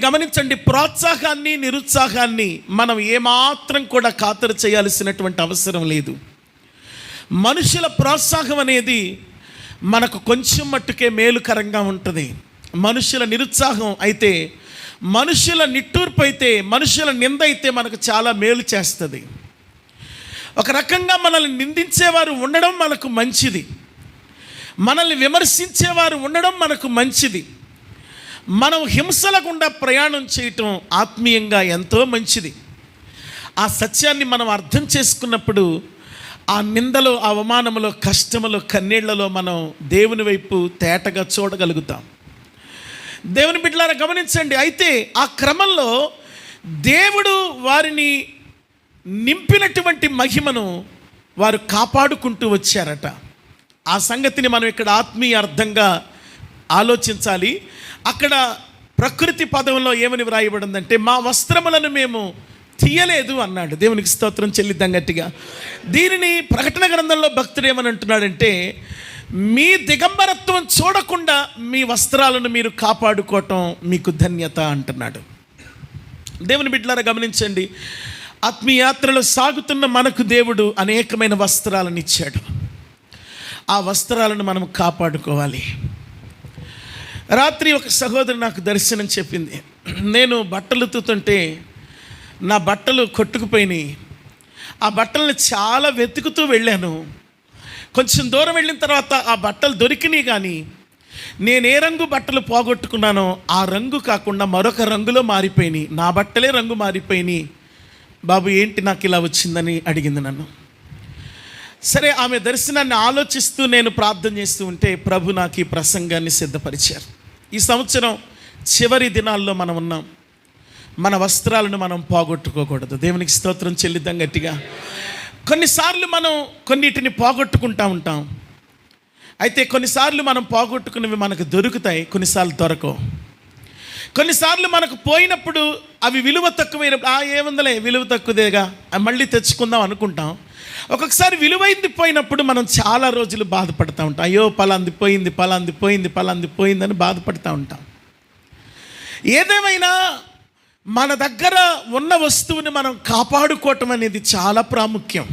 గమనించండి, ప్రోత్సాహాన్ని నిరుత్సాహాన్ని మనం ఏమాత్రం కూడా ఖాతరు చేయాల్సినటువంటి అవసరం లేదు. మనుషుల ప్రోత్సాహం అనేది మనకు కొంచెం మట్టుకే మేలుకరంగా ఉంటుంది. మనుషుల నిరుత్సాహం అయితే, మనుషుల నిట్టూర్పు అయితే, మనుషుల నింద అయితే మనకు చాలా మేలు చేస్తుంది. ఒక రకంగా మనల్ని నిందించేవారు ఉండడం మనకు మంచిది, మనల్ని విమర్శించేవారు ఉండడం మనకు మంచిది. మనం హింసల గుండా ప్రయాణం చేయటం ఆత్మీయంగా ఎంతో మంచిది. ఆ సత్యాన్ని మనం అర్థం చేసుకున్నప్పుడు ఆ నిందలో, అవమానములో, కష్టములో, కన్నీళ్లలో మనం దేవుని వైపు తేటగా చూడగలుగుతాం. దేవుని బిడ్డలారా గమనించండి. అయితే ఆ క్రమంలో దేవుడు వారిని నింపినటువంటి మహిమను వారు కాపాడుకుంటూ వచ్చారట. ఆ సంగతిని మనం ఇక్కడ ఆత్మీయ అర్థంగా ఆలోచించాలి. అక్కడ ప్రకృతి పదంలో ఏమని వ్రాయబడిందంటే, మా వస్త్రములను మేము తీయలేదు అన్నాడు. దేవునికి స్తోత్రం చెల్లిద్దాం గట్టిగా. దీనిని ప్రకటన గ్రంథంలో భక్తుడు ఏమని అంటున్నాడంటే, మీ దిగంబరత్వం చూడకుండా మీ వస్త్రాలను మీరు కాపాడుకోవటం మీకు ధన్యత అంటున్నాడు. దేవుని బిడ్డలారా గమనించండి, ఆత్మీయాత్రలో సాగుతున్న మనకు దేవుడు అనేకమైన వస్త్రాలను ఇచ్చాడు. ఆ వస్త్రాలను మనం కాపాడుకోవాలి. రాత్రి ఒక సహోదరు నాకు దర్శనం చెప్పింది. నేను బట్టలు ఉతుకుతుంటే నా బట్టలు కొట్టుకుపోయినాయి. ఆ బట్టలను చాలా వెతుకుతూ వెళ్ళాను. కొంచెం దూరం వెళ్ళిన తర్వాత ఆ బట్టలు దొరికినాయి, కానీ నేను ఏ రంగు బట్టలు పోగొట్టుకున్నానో ఆ రంగు కాకుండా మరొక రంగులో మారిపోయినాయి. నా బట్టలే రంగు మారిపోయినాయి. బాబు ఏంటి నాకు ఇలా వచ్చిందని అడిగింది నన్ను. సరే, ఆమె దర్శనాన్ని ఆలోచిస్తూ నేను ప్రార్థన చేస్తూ ఉంటే ప్రభు నాకు ఈ ప్రసంగాన్ని సిద్ధపరిచారు. ఈ సంవత్సరం చివరి దినాల్లో మనం ఉన్నాం. మన వస్త్రాలను మనం పోగొట్టుకోకూడదు. దేవునికి స్తోత్రం చెల్లిద్దాం గట్టిగా. కొన్నిసార్లు మనం కొన్నిటిని పోగొట్టుకుంటూ ఉంటాం. అయితే కొన్నిసార్లు మనం పోగొట్టుకున్నవి మనకు దొరుకుతాయి, కొన్నిసార్లు దొరకవు. కొన్నిసార్లు మనకు పోయినప్పుడు అవి విలువ తక్కువైనప్పుడు ఏముందలే విలువ తక్కువదేగా మళ్ళీ తెచ్చుకుందాం అనుకుంటాం. ఒక్కొక్కసారి విలువైంది పోయినప్పుడు మనం చాలా రోజులు బాధపడుతూ ఉంటాం. అయ్యో పలాంది పోయింది, పలాంది పోయింది, పలాంది పోయిందని బాధపడుతూ ఉంటాం. ఏదేమైనా మన దగ్గర ఉన్న వస్తువుని మనం కాపాడుకోవటం అనేది చాలా ప్రాముఖ్యం.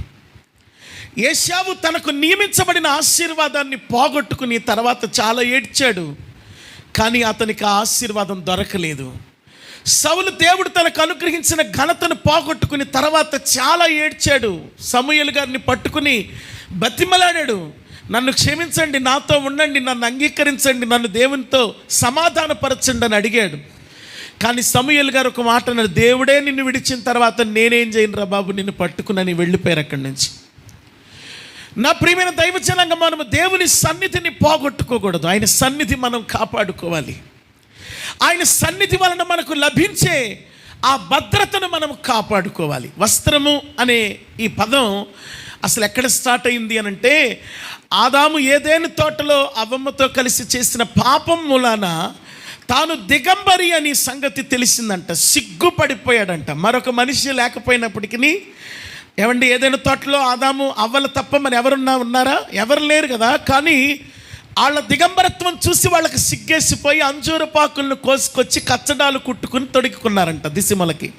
ఏశావు తనకు నియమించబడిన ఆశీర్వాదాన్ని పోగొట్టుకుని తర్వాత చాలా ఏడ్చాడు, కానీ అతనికి ఆ ఆశీర్వాదం దొరకలేదు. సౌలు దేవుడు తనకు అనుగ్రహించిన ఘనతను పోగొట్టుకుని తర్వాత చాలా ఏడ్చాడు. సమూయేలు గారిని పట్టుకుని బతిమలాడాడు, నన్ను క్షమించండి, నాతో ఉండండి, నన్ను అంగీకరించండి, నన్ను దేవునితో సమాధానపరచండి అని అడిగాడు. కానీ సమూయేలు గారు ఒక మాట అన్నాడు, దేవుడే నిన్ను విడిచిన తర్వాత నేనేం చేయను రా బాబు, నిన్ను పట్టుకుని వెళ్ళిపోయారు అక్కడి నుంచి. నా ప్రియమైన దైవజనాంగం, మనము దేవుని సన్నిధిని పోగొట్టుకోకూడదు. ఆయన సన్నిధి మనం కాపాడుకోవాలి. ఆయన సన్నిధి వలన మనకు లభించే ఆ భద్రతను మనం కాపాడుకోవాలి. వస్త్రము అనే ఈ పదం అసలు ఎక్కడ స్టార్ట్ అయింది అని అంటే, ఆదాము ఏదేను తోటలో అవ్వమ్మతో కలిసి చేసిన పాపం మూలాన తాను దిగంబరి అని సంగతి తెలిసిందంట. సిగ్గుపడిపోయాడంట. మరొక మనిషి లేకపోయినప్పటికీ, ఏమండి, ఏదైనా తోటలో ఆదాము అవ్వలు తప్ప మరి ఉన్నారా? ఎవరు లేరు కదా. కానీ వాళ్ళ దిగంబరత్వం చూసి వాళ్ళకి సిగ్గేసిపోయి అంజూరపాకులను కోసుకొచ్చి కచ్చడాలు కుట్టుకుని తొడుక్కున్నారంట దిశమలకి.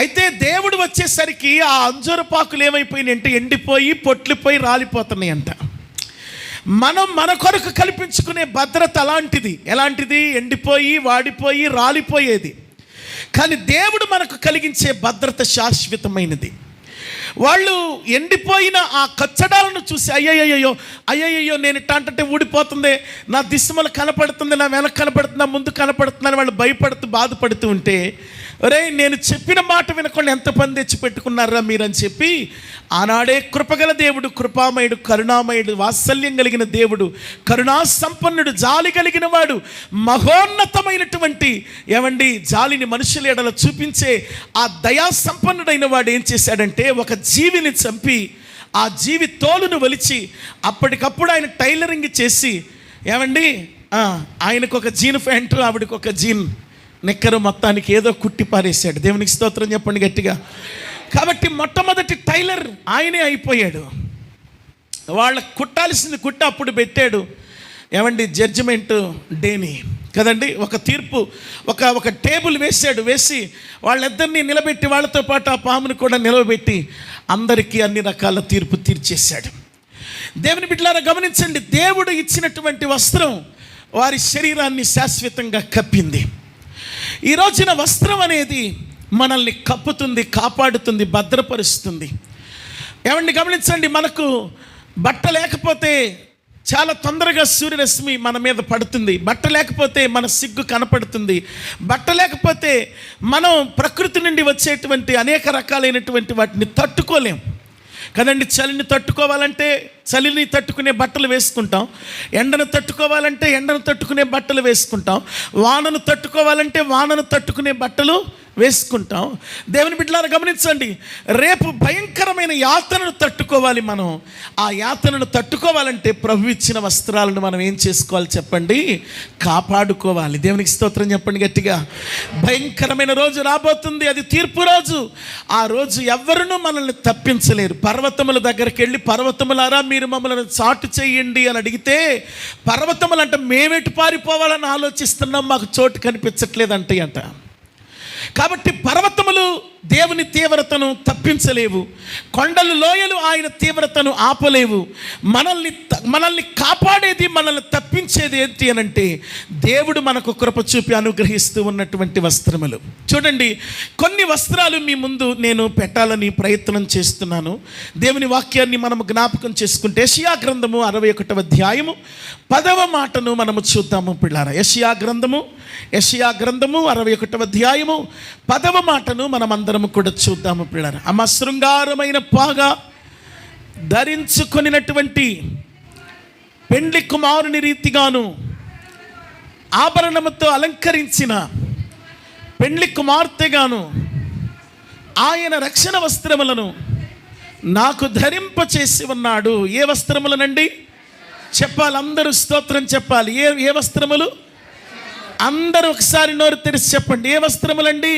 అయితే దేవుడు వచ్చేసరికి ఆ అంజూరపాకులు ఏమైపోయినాయి అంటే ఎండిపోయి పొట్లిపోయి రాలిపోతున్నాయంట. మనం మన కొరకు కల్పించుకునే భద్రత అలాంటిది. ఎలాంటిది? ఎండిపోయి వాడిపోయి రాలిపోయేది. కానీ దేవుడు మనకు కలిగించే భద్రత శాశ్వతమైనది. వాళ్ళు ఎండిపోయిన ఆ కచ్చడాలను చూసి అయ్యయ్యో నేను ఇట్టంటే ఊడిపోతుంది, నా దిశమలు కనపడుతుంది, నా వెనక కనపడుతుంది, నా ముందు కనపడుతుందని వాళ్ళు భయపడుతూ బాధపడుతూ ఉంటే, ఒరే నేను చెప్పిన మాట వినకుండా ఎంత పని తెచ్చి పెట్టుకున్నారా మీరని చెప్పి ఆనాడే కృపగల దేవుడు, కృపామయుడు, కరుణామయుడు, వాత్సల్యం కలిగిన దేవుడు, కరుణా సంపన్నుడు, జాలి కలిగిన వాడు, మహోన్నతమైనటువంటి జాలిని మనుషుల ఎడల చూపించే ఆ దయా సంపన్నుడైన వాడు ఏం చేశాడంటే, ఒక జీవిని చంపి ఆ జీవి తోలును వలిచి అప్పటికప్పుడు ఆయన టైలరింగ్ చేసి ఆయనకు ఒక జీన్ ప్యాంటు, ఆవిడకి ఒక జీన్ నిక్కరు, మొత్తానికి ఏదో కుట్టి పారేశాడు. దేవునికి స్తోత్రం చెప్పండి గట్టిగా. కాబట్టి మొట్టమొదటి టైలర్ ఆయనే అయిపోయాడు. వాళ్ళకు కుట్టాల్సింది కుట్టి అప్పుడు పెట్టాడు జడ్జిమెంట్ డేని కదండి. ఒక తీర్పు, ఒక టేబుల్ వేసి వాళ్ళిద్దరినీ నిలబెట్టి వాళ్ళతో పాటు ఆ పామును కూడా నిలబెట్టి అందరికీ అన్ని రకాల తీర్పు తీర్చేశాడు. దేవుని బిడ్డలారా గమనించండి, దేవుడు ఇచ్చినటువంటి వస్త్రం వారి శరీరాన్ని శాశ్వతంగా కప్పింది. ఈ రోజున వస్త్రం అనేది మనల్ని కప్పుతుంది, కాపాడుతుంది, భద్రపరుస్తుంది. గమనించండి, మనకు బట్ట లేకపోతే చాలా తొందరగా సూర్యరశ్మి మన మీద పడుతుంది. బట్ట లేకపోతే మన సిగ్గు కనపడుతుంది. బట్ట లేకపోతే మనం ప్రకృతి నుండి వచ్చేటువంటి అనేక రకాలైనటువంటి వాటిని తట్టుకోలేం కదండి. చలిని తట్టుకోవాలంటే చలిని తట్టుకునే బట్టలు వేసుకుంటాం, ఎండను తట్టుకోవాలంటే ఎండను తట్టుకునే బట్టలు వేసుకుంటాం, వానను తట్టుకోవాలంటే వానను తట్టుకునే బట్టలు వేసుకుంటాం. దేవుని బిడ్డలారా గమనించండి, రేపు భయంకరమైన యాతనను తట్టుకోవాలి. మనం ఆ యాతనను తట్టుకోవాలంటే ప్రభు ఇచ్చిన వస్త్రాలను మనం ఏం చేసుకోవాలి చెప్పండి? కాపాడుకోవాలి. దేవునికి స్తోత్రం చెప్పండి గట్టిగా. భయంకరమైన రోజు రాబోతుంది, అది తీర్పు రోజు. ఆ రోజు ఎవరునూ మనల్ని తప్పించలేరు. పర్వతముల దగ్గరికి వెళ్ళి, పర్వతములారా మీరు మమ్మల్ని చాటు చేయండి అని అడిగితే, పర్వతములంట మేమెటు పారిపోవాలని ఆలోచిస్తున్నాం, మాకు చోటు కనిపించట్లేదంటే అంట. కాబట్టి పర్వతములు దేవుని తీవ్రతను తప్పించలేవు, కొండలు లోయలు ఆయన తీవ్రతను ఆపలేవు. మనల్ని కాపాడేది, మనల్ని తప్పించేది ఏంటి అనంటే దేవుడు మనకు కృప చూపి అనుగ్రహిస్తూ ఉన్నటువంటి వస్త్రములు. చూడండి, కొన్ని వస్త్రాలు మీ ముందు నేను పెట్టాలని ప్రయత్నం చేస్తున్నాను. దేవుని వాక్యాన్ని మనము జ్ఞాపకం చేసుకుంటే యెషయా గ్రంథము 61వ అధ్యాయము 10వ మాటను మనము చూద్దాము పిల్లారా. యెషయా గ్రంథము 61వ అధ్యాయము 10వ మాటను మనమందరము కూడా చూద్దాము పిల్లారా. అమ్మ, శృంగారమైన పాగా ధరించుకొనినటువంటి పెండ్లి కుమారుని రీతిగాను ఆభరణముతో అలంకరించిన పెండ్లి కుమార్తెగాను ఆయన రక్షణ వస్త్రములను నాకు ధరింపచేసి ఉన్నాడు. ఏ వస్త్రములనండి చెప్పాలి? అందరూ స్తోత్రం చెప్పాలి. ఏ వస్త్రములు? అందరూ ఒకసారి నోరు తెరిచి చెప్పండి. ఏ వస్త్రములండి?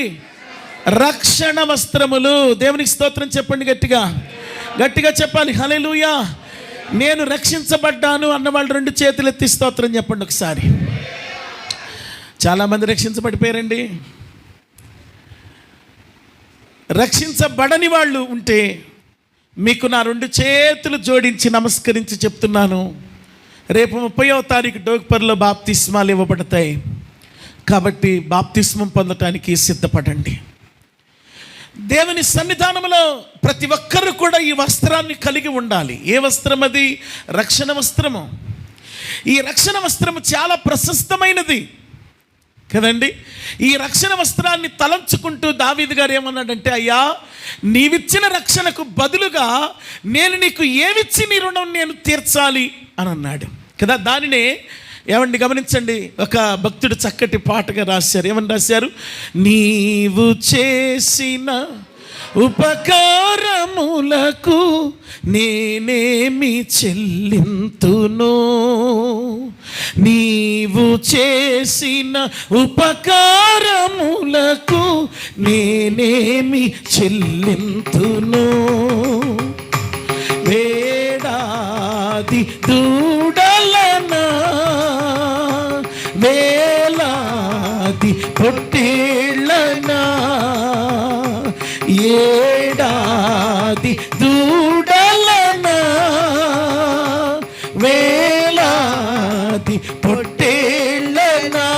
రక్షణ వస్త్రములు. దేవునికి స్తోత్రం చెప్పండి గట్టిగా. గట్టిగా చెప్పాలి. హల్లెలూయా. నేను రక్షించబడ్డాను అన్నవాళ్ళు 2 చేతులు ఎత్తి స్తోత్రం చెప్పండి ఒకసారి. చాలామంది రక్షించబడిపోయారండి. రక్షించబడని వాళ్ళు ఉంటే మీకు నా 2 చేతులు జోడించి నమస్కరించి చెప్తున్నాను, రేపు 30వ తారీఖు డోక్పర్లో బాప్తిస్మాలు ఇవ్వబడతాయి. కాబట్టి బాప్తిస్మం పొందటానికి సిద్ధపడండి. దేవుని సన్నిధానంలో ప్రతి ఒక్కరు కూడా ఈ వస్త్రాన్ని కలిగి ఉండాలి. ఏ వస్త్రం అది? రక్షణ వస్త్రము. ఈ రక్షణ వస్త్రము చాలా ప్రశస్తమైనది కదండి. ఈ రక్షణ వస్త్రాన్ని తలంచుకుంటూ దావీదు గారు ఏమన్నాడంటే, అయ్యా నీవిచ్చిన రక్షణకు బదులుగా నేను నీకు ఏమిచ్చి నీ రుణం నేను తీర్చాలి అని అన్నాడు కదా. దానినే ఏమండి గమనించండి, ఒక భక్తుడు చక్కటి పాటగా రాశారు. ఏమని రాశారు? నీవు చేసిన ఉపకారములకు నేనేమి చెల్లింతును, నీవు చేసిన ఉపకారములకు నేనేమి చెల్లింతును, వేడాది దూడలనా వేలాది పొట్టేళ్ళనా ఏడాది దూడలనా వేలాది పొట్టేళ్ళనా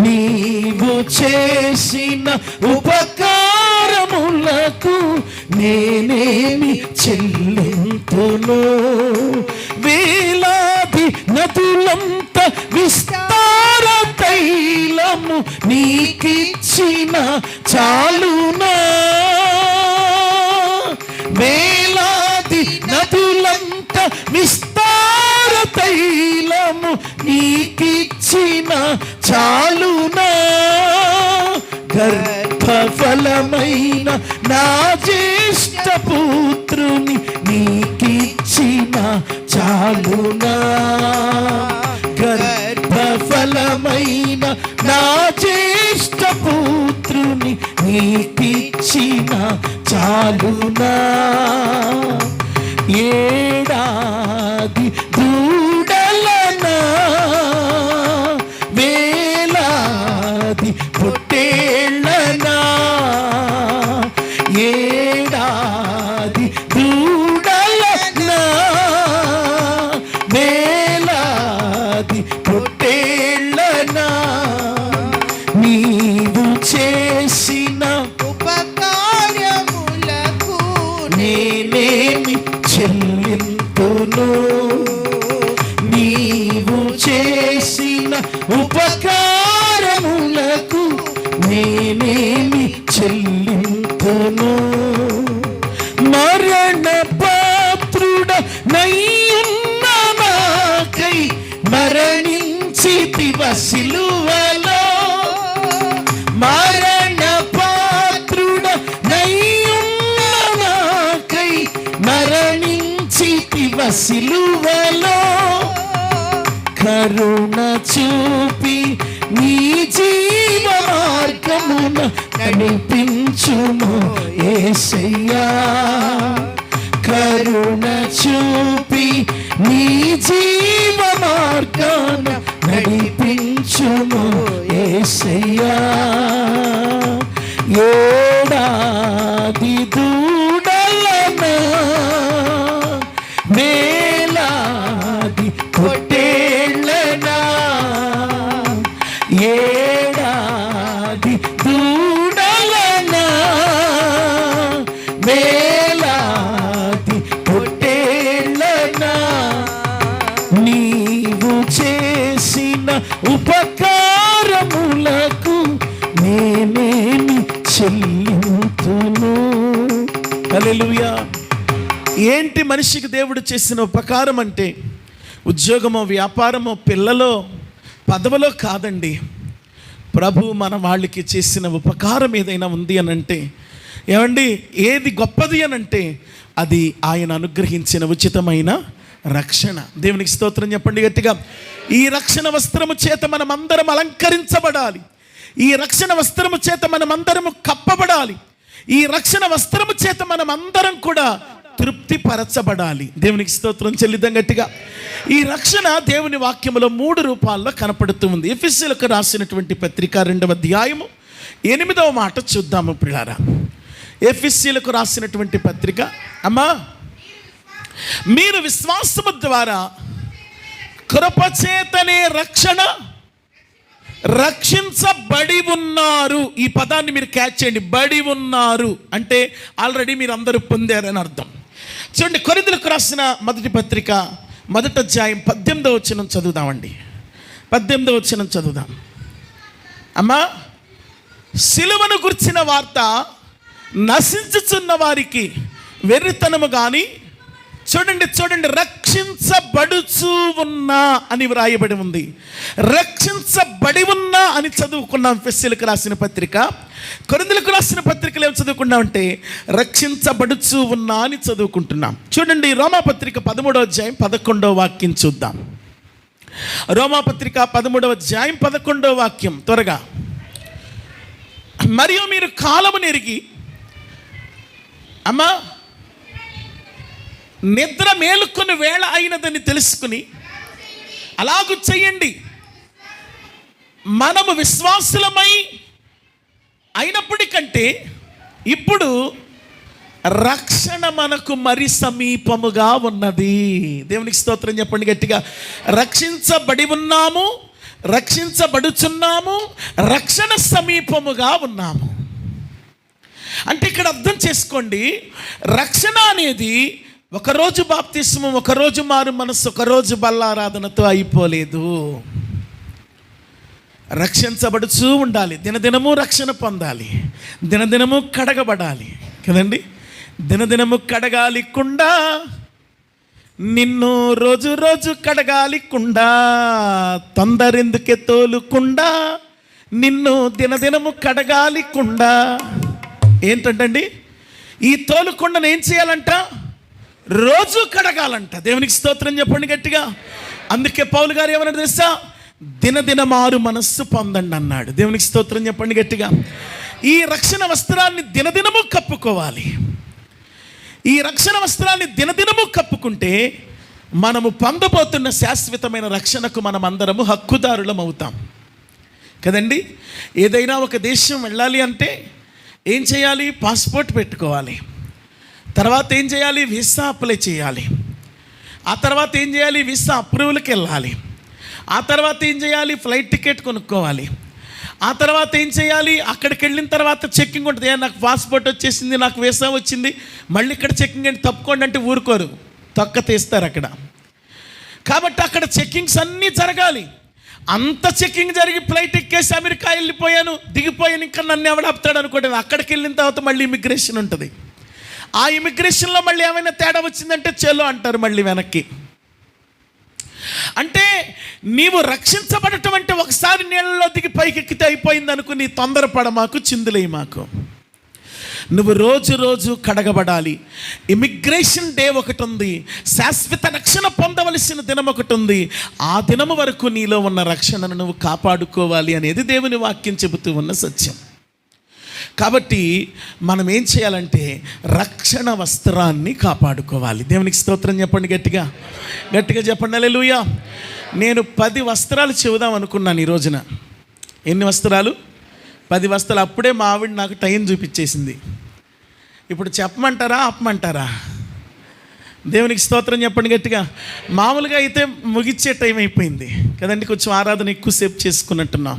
నీవు చేసిన ఉపకారములకు నేనేమి చెల్లింతును, వేలాది నదులంత విస్తార తైలము నీకిచ్చిన చాలునా, వేలాది నదులంత విస్తార తైలము నీకిచ్చిన చాలునా, గర్భఫలమైన నా జ్యేష్ఠ పుత్రుని నీకిచ్చిన చాలునా, గర్భఫలమైన నా జ్యేష్ఠ పుత్రుని నీకిచ్చిన చాలునా, ఏడాది దూడలనా వేలాది పొట్టేళ్ళనా ఏడాది దూడలనా వేలాది పొట్టేళ్ళనా నీవు చేసిన ఉపకార్యములకు నేనేమి చెల్లింతును, నీవు చేసిన ఉపకారములకు నేనేమి చెల్లింతును, మరణ పాత్రుడ నయ్యున్న నాకై మరణించితివ సిలువలో, మరణ పాత్రుడ నయ్యున్న నాకై మరణించితివ సిలువలో, కరుణ చూపి నీ జీవ మార్గమున నడిపించుము యేసయ్యా, కరుణ చూపి నీ జీవ మార్గాన నడిపించుము యేసయ్యా, ఏడాది దూడలనా వేలాది పొట్టేళ్ళనా ఏడాది దూడలనా వేలాది పొట్టేళ్ళనా నీవు చేసిన ఉపకారములకు నేనేమి చెల్లింతును. హల్లెలూయా. ఏంటి మనిషికి దేవుడు చేసిన ఉపకారం అంటే ఉద్యోగమో వ్యాపారమో పిల్లలో పదవిలో కాదండి. ప్రభు మన వాళ్ళకి చేసిన ఉపకారం ఏదైనా ఉంది అనంటే ఏమండి, ఏది గొప్పది అనంటే అది ఆయన అనుగ్రహించిన ఉచితమైన రక్షణ. దేవునికి స్తోత్రం చెప్పండి గట్టిగా. ఈ రక్షణ వస్త్రము చేత మనం అందరం అలంకరించబడాలి. ఈ రక్షణ వస్త్రము చేత మనం అందరము కప్పబడాలి. ఈ రక్షణ వస్త్రము చేత మనం అందరం కూడా తృప్తిపరచబడాలి. దేవునికి స్తోత్రం చెల్లిద్దాం గట్టిగా. ఈ రక్షణ దేవుని వాక్యములో 3 రూపాల్లో కనపడుతూ ఉంది. ఎఫెసీయులకు రాసినటువంటి పత్రిక 2వ అధ్యాయము 8వ మాట చూద్దాము ప్రియులారా. ఎఫెసీయులకు రాసినటువంటి పత్రిక, అమ్మా, మీరు విశ్వాసము ద్వారా కృపచేతనే రక్షించబడి ఉన్నారు. ఈ పదాన్ని మీరు క్యాచ్ చేయండి. బడి ఉన్నారు అంటే ఆల్రెడీ మీరు అందరూ పొందారని అర్థం. చూడండి, కొరింథీయులకు రాసిన మొదటి పత్రిక 1వ అధ్యాయం 18వ వచనం చదువుదామండి. 18వ వచనం చదువుదాం. అమ్మా, సిలువను గుర్చిన వార్త నశించుచున్న వారికి వెర్రితనము కానీ, చూడండి, రక్షించబడుచు ఉన్నా అని వ్రాయబడి ఉంది. రక్షించబడి ఉన్నా అని చదువుకున్నాం ఎఫెసీయులకు రాసిన పత్రిక. కొరింథీయులకు రాసిన పత్రికలు ఏం చదువుకున్నామంటే రక్షించబడుచు ఉన్నా అని చదువుకుంటున్నాం. చూడండి, రోమాపత్రిక 13వ అధ్యాయం 11వ వాక్యం చూద్దాం. రోమాపత్రిక 13వ అధ్యాయం 11వ వాక్యం త్వరగా. మరియు మీరు కాలమును ఎరిగి, అమ్మా, నిద్ర మేలుకొని వేళ అయినదని తెలుసుకుని అలాగూ చెయ్యండి. మనము విశ్వాసులమై అయినప్పటికంటే ఇప్పుడు రక్షణ మనకు మరి సమీపముగా ఉన్నది. దేవునికి స్తోత్రం చెప్పండి గట్టిగా. రక్షించబడి ఉన్నాము, రక్షించబడుచున్నాము, రక్షణ సమీపముగా ఉన్నాము. అంటే ఇక్కడ అర్థం చేసుకోండి, రక్షణ అనేది ఒకరోజు బాప్తిస్మం, ఒకరోజు మారు మనసు, ఒకరోజు బల్లారాధనతో అయిపోలేదు. రక్షించబడుచూ ఉండాలి, దినదినము రక్షణ పొందాలి, దినదినము కడగబడాలి కదండి. దినదినము కడగాలికుండా, నిన్ను రోజు రోజు కడగాలికుండా, తొందరెందుకే తోలుకుండా, నిన్ను దినదినము కడగాలికుండా. ఏంటంటండి, ఈ తోలుకుండను ఏం చేయాలంట? రోజు కడగాలంట. దేవునికి స్తోత్రం చెప్పండి గట్టిగా. అందుకే పౌలు గారు ఏమన్నాడు తెలుసా? దినదిన మారు మనస్సు పొందండి అన్నాడు. దేవునికి స్తోత్రం చెప్పండి గట్టిగా. ఈ రక్షణ వస్త్రాన్ని దినదినము కప్పుకోవాలి. ఈ రక్షణ వస్త్రాన్ని దినదినము కప్పుకుంటే మనము పొందబోతున్న శాశ్వతమైన రక్షణకు మనం అందరము హక్కుదారులం అవుతాం కదండి. ఏదైనా ఒక దేశం వెళ్ళాలి అంటే ఏం చేయాలి? పాస్పోర్ట్ పెట్టుకోవాలి. తర్వాత ఏం చేయాలి? వీసా అప్లై చేయాలి. ఆ తర్వాత ఏం చేయాలి? వీసా అప్రూవల్కి వెళ్ళాలి. ఆ తర్వాత ఏం చేయాలి? ఫ్లైట్ టికెట్ కొనుక్కోవాలి. ఆ తర్వాత ఏం చేయాలి? అక్కడికి వెళ్ళిన తర్వాత చెక్కింగ్ ఉంటుంది. నాకు పాస్పోర్ట్ వచ్చేసింది, నాకు వీసా వచ్చింది, మళ్ళీ ఇక్కడ చెక్కింగ్ అంటే తప్పుకోండి అంటే ఊరుకోరు, తొక్క తీస్తారు అక్కడ. కాబట్టి అక్కడ చెక్కింగ్స్ అన్నీ జరగాలి. అంత చెక్కింగ్ జరిగి ఫ్లైట్ ఎక్కేసి అమెరికా వెళ్ళిపోయాను, దిగిపోయాను, ఇంకా నన్ను ఎవడు ఆపుతాడు అనుకోండి. అక్కడికి వెళ్ళిన తర్వాత మళ్ళీ ఇమిగ్రేషన్ ఉంటుంది. ఆ ఇమిగ్రేషన్లో మళ్ళీ ఏమైనా తేడా వచ్చిందంటే చెలో అంటారు మళ్ళీ వెనక్కి. అంటే నీవు రక్షించబడటం అంటే ఒకసారి నీళ్ళలో దిగి పైకి ఎక్కితే అయిపోయింది అనుకుని తొందరపడ మాకు, చిందులేయి మాకు. నువ్వు రోజు రోజు కడగబడాలి. ఇమిగ్రేషన్ డే ఒకటి ఉంది, శాశ్వత రక్షణ పొందవలసిన దినం ఒకటి ఉంది. ఆ దినము వరకు నీలో ఉన్న రక్షణను నువ్వు కాపాడుకోవాలి అనేది దేవుని వాక్యం చెబుతూ ఉన్న సత్యం. కాబట్టి మనం ఏం చేయాలంటే రక్షణ వస్త్రాన్ని కాపాడుకోవాలి. దేవునికి స్తోత్రం చెప్పండి గట్టిగా, గట్టిగా చెప్పండి హల్లెలూయా. నేను 10 వస్త్రాలు చెబుదాం అనుకున్నాను ఈ రోజున. ఎన్ని వస్త్రాలు? 10 వస్త్రాలు. అప్పుడే మా ఆవిడ నాకు టైం చూపించేసింది. ఇప్పుడు చెప్పమంటారా ఆపమంటారా? దేవునికి స్తోత్రం చెప్పండి గట్టిగా. మామూలుగా అయితే ముగిచ్చే టైం అయిపోయింది కదండి, కొంచెం ఆరాధన ఎక్కువసేపు చేసుకున్నట్టున్నాం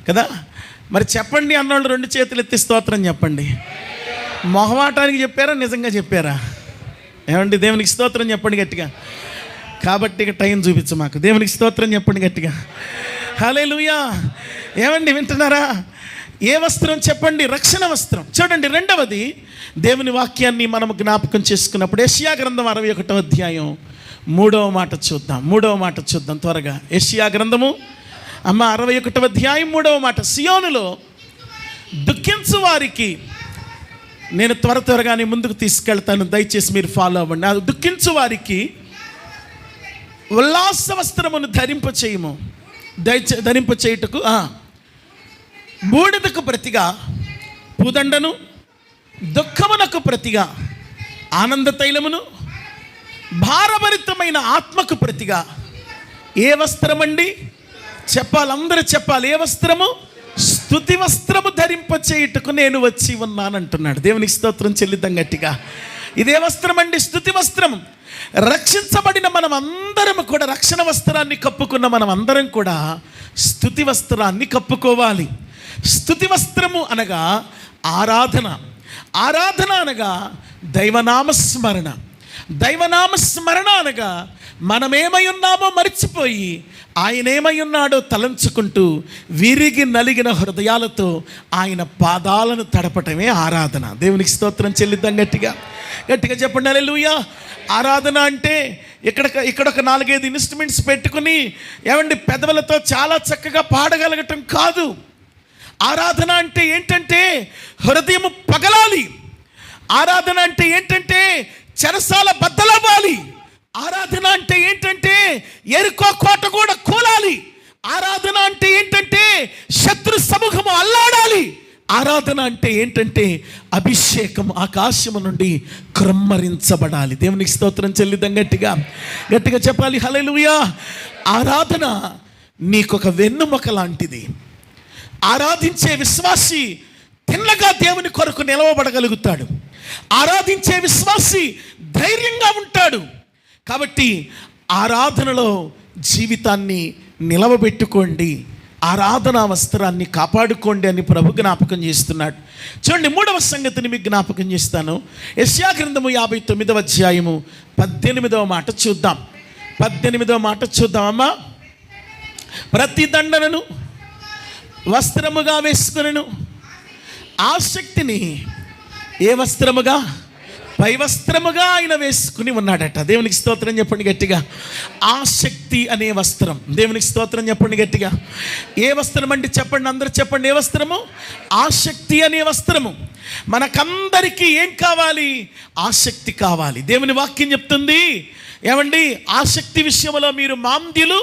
కదా. మరి చెప్పండి అన్నోళ్ళు 2 చేతులు ఎత్తి స్తోత్రం చెప్పండి. మొహమాటానికి చెప్పారా, నిజంగా చెప్పారా? ఏమండి, దేవునికి స్తోత్రం చెప్పండి గట్టిగా. కాబట్టి ఇక టైం చూపించు మాకు. దేవునికి స్తోత్రం చెప్పండి గట్టిగా. హల్లెలూయా. ఏమండి, వింటున్నారా? ఏ వస్త్రం చెప్పండి? రక్షణ వస్త్రం. చూడండి, 2వది దేవుని వాక్యాన్ని మనం జ్ఞాపకం చేసుకున్నప్పుడు యెషయా గ్రంథం 61వ అధ్యాయం 3వ మాట చూద్దాం. 3వ మాట చూద్దాం త్వరగా. యెషయా గ్రంథము 61వ అధ్యాయం 3వ మాట. సియోనులో దుఃఖించు వారికి, నేను త్వరగానే ముందుకు తీసుకెళ్తాను, దయచేసి మీరు ఫాలో అవ్వండి. అది దుఃఖించు వారికి ఉల్లాస వస్త్రమును ధరింప చేయుటకు బూడిదకు ప్రతిగా పూదండను, దుఃఖమునకు ప్రతిగా ఆనంద తైలమును, భారభరితమైన ఆత్మకు ప్రతిగా ఏ వస్త్రమండి? చెప్పాలి, అందరూ చెప్పాలి. ఏ వస్త్రము? స్తుతి వస్త్రము ధరింపచేయుటకు నేను వచ్చి ఉన్నానంటున్నాడు. దేవునికి స్తోత్రం చెల్లిద్దాం గట్టిగా. ఇదే వస్త్రం అండి, స్తుతి వస్త్రం. రక్షించబడిన మనం అందరం కూడా, రక్షణ వస్త్రాన్ని కప్పుకున్న మనం అందరం కూడా స్తుతి వస్త్రాన్ని కప్పుకోవాలి. స్తుతి వస్త్రము అనగా ఆరాధన, ఆరాధన అనగా దైవనామస్మరణ, దైవనామస్మరణ అనగా మనమేమై ఉన్నామో మర్చిపోయి ఆయన ఏమై ఉన్నాడో తలంచుకుంటూ విరిగి నలిగిన హృదయాలతో ఆయన పాదాలను తడపటమే ఆరాధన. దేవునికి స్తోత్రం చెల్లిద్దాం గట్టిగా. గట్టిగా చెప్పండి హల్లెలూయా. ఆరాధన అంటే ఇక్కడ ఒక 4-5 ఇన్స్ట్రుమెంట్స్ పెట్టుకుని ఏమండి పెదవులతో చాలా చక్కగా పాడగలగటం కాదు. ఆరాధన అంటే ఏంటంటే హృదయం పగలాలి. ఆరాధన అంటే ఏంటంటే చెరసాల బద్దలవ్వాలి. ఆరాధన అంటే ఏంటంటే ఎరుకో కోట కూడా కూలాలి. ఆరాధన అంటే ఏంటంటే శత్రు సమూహము అల్లాడాలి. ఆరాధన అంటే ఏంటంటే అభిషేకం ఆకాశము నుండి క్రమ్మరించబడాలి. దేవునికి స్తోత్రం చెల్లిద్దాం గట్టిగా. గట్టిగా చెప్పాలి హల్లెలూయా. ఆరాధన నీకొక వెన్నుముక లాంటిది. ఆరాధించే విశ్వాసి తిన్నగా దేవుని కొరకు నిలవబడగలుగుతాడు. ఆరాధించే విశ్వాసి ధైర్యంగా ఉంటాడు. కాబట్టి ఆరాధనలో జీవితాన్ని నిలవబెట్టుకోండి, ఆరాధనా వస్త్రాన్ని కాపాడుకోండి అని ప్రభు జ్ఞాపకం చేస్తున్నాడు. చూడండి, 3వ సంగతిని మీకు జ్ఞాపకం చేస్తాను. యెషయా గ్రంథము 59వ అధ్యాయము 18వ మాట చూద్దాం. 18వ మాట చూద్దామమ్మా. ప్రతి దండనను వస్త్రముగా వేసుకునను, ఆసక్తిని ఏ వస్త్రముగా? పై వస్త్రముగా ఆయన వేసుకుని ఉన్నాడట. దేవునికి స్తోత్రం చెప్పండి గట్టిగా. ఆసక్తి అనే వస్త్రం. దేవునికి స్తోత్రం చెప్పండి గట్టిగా. ఏ వస్త్రం అంటే చెప్పండి, అందరూ చెప్పండి. ఏ వస్త్రము? ఆసక్తి అనే వస్త్రము. మనకందరికీ ఏం కావాలి? ఆసక్తి కావాలి. దేవుని వాక్యం చెప్తుంది ఏమండి, ఆసక్తి విషయంలో మీరు మాంద్యులు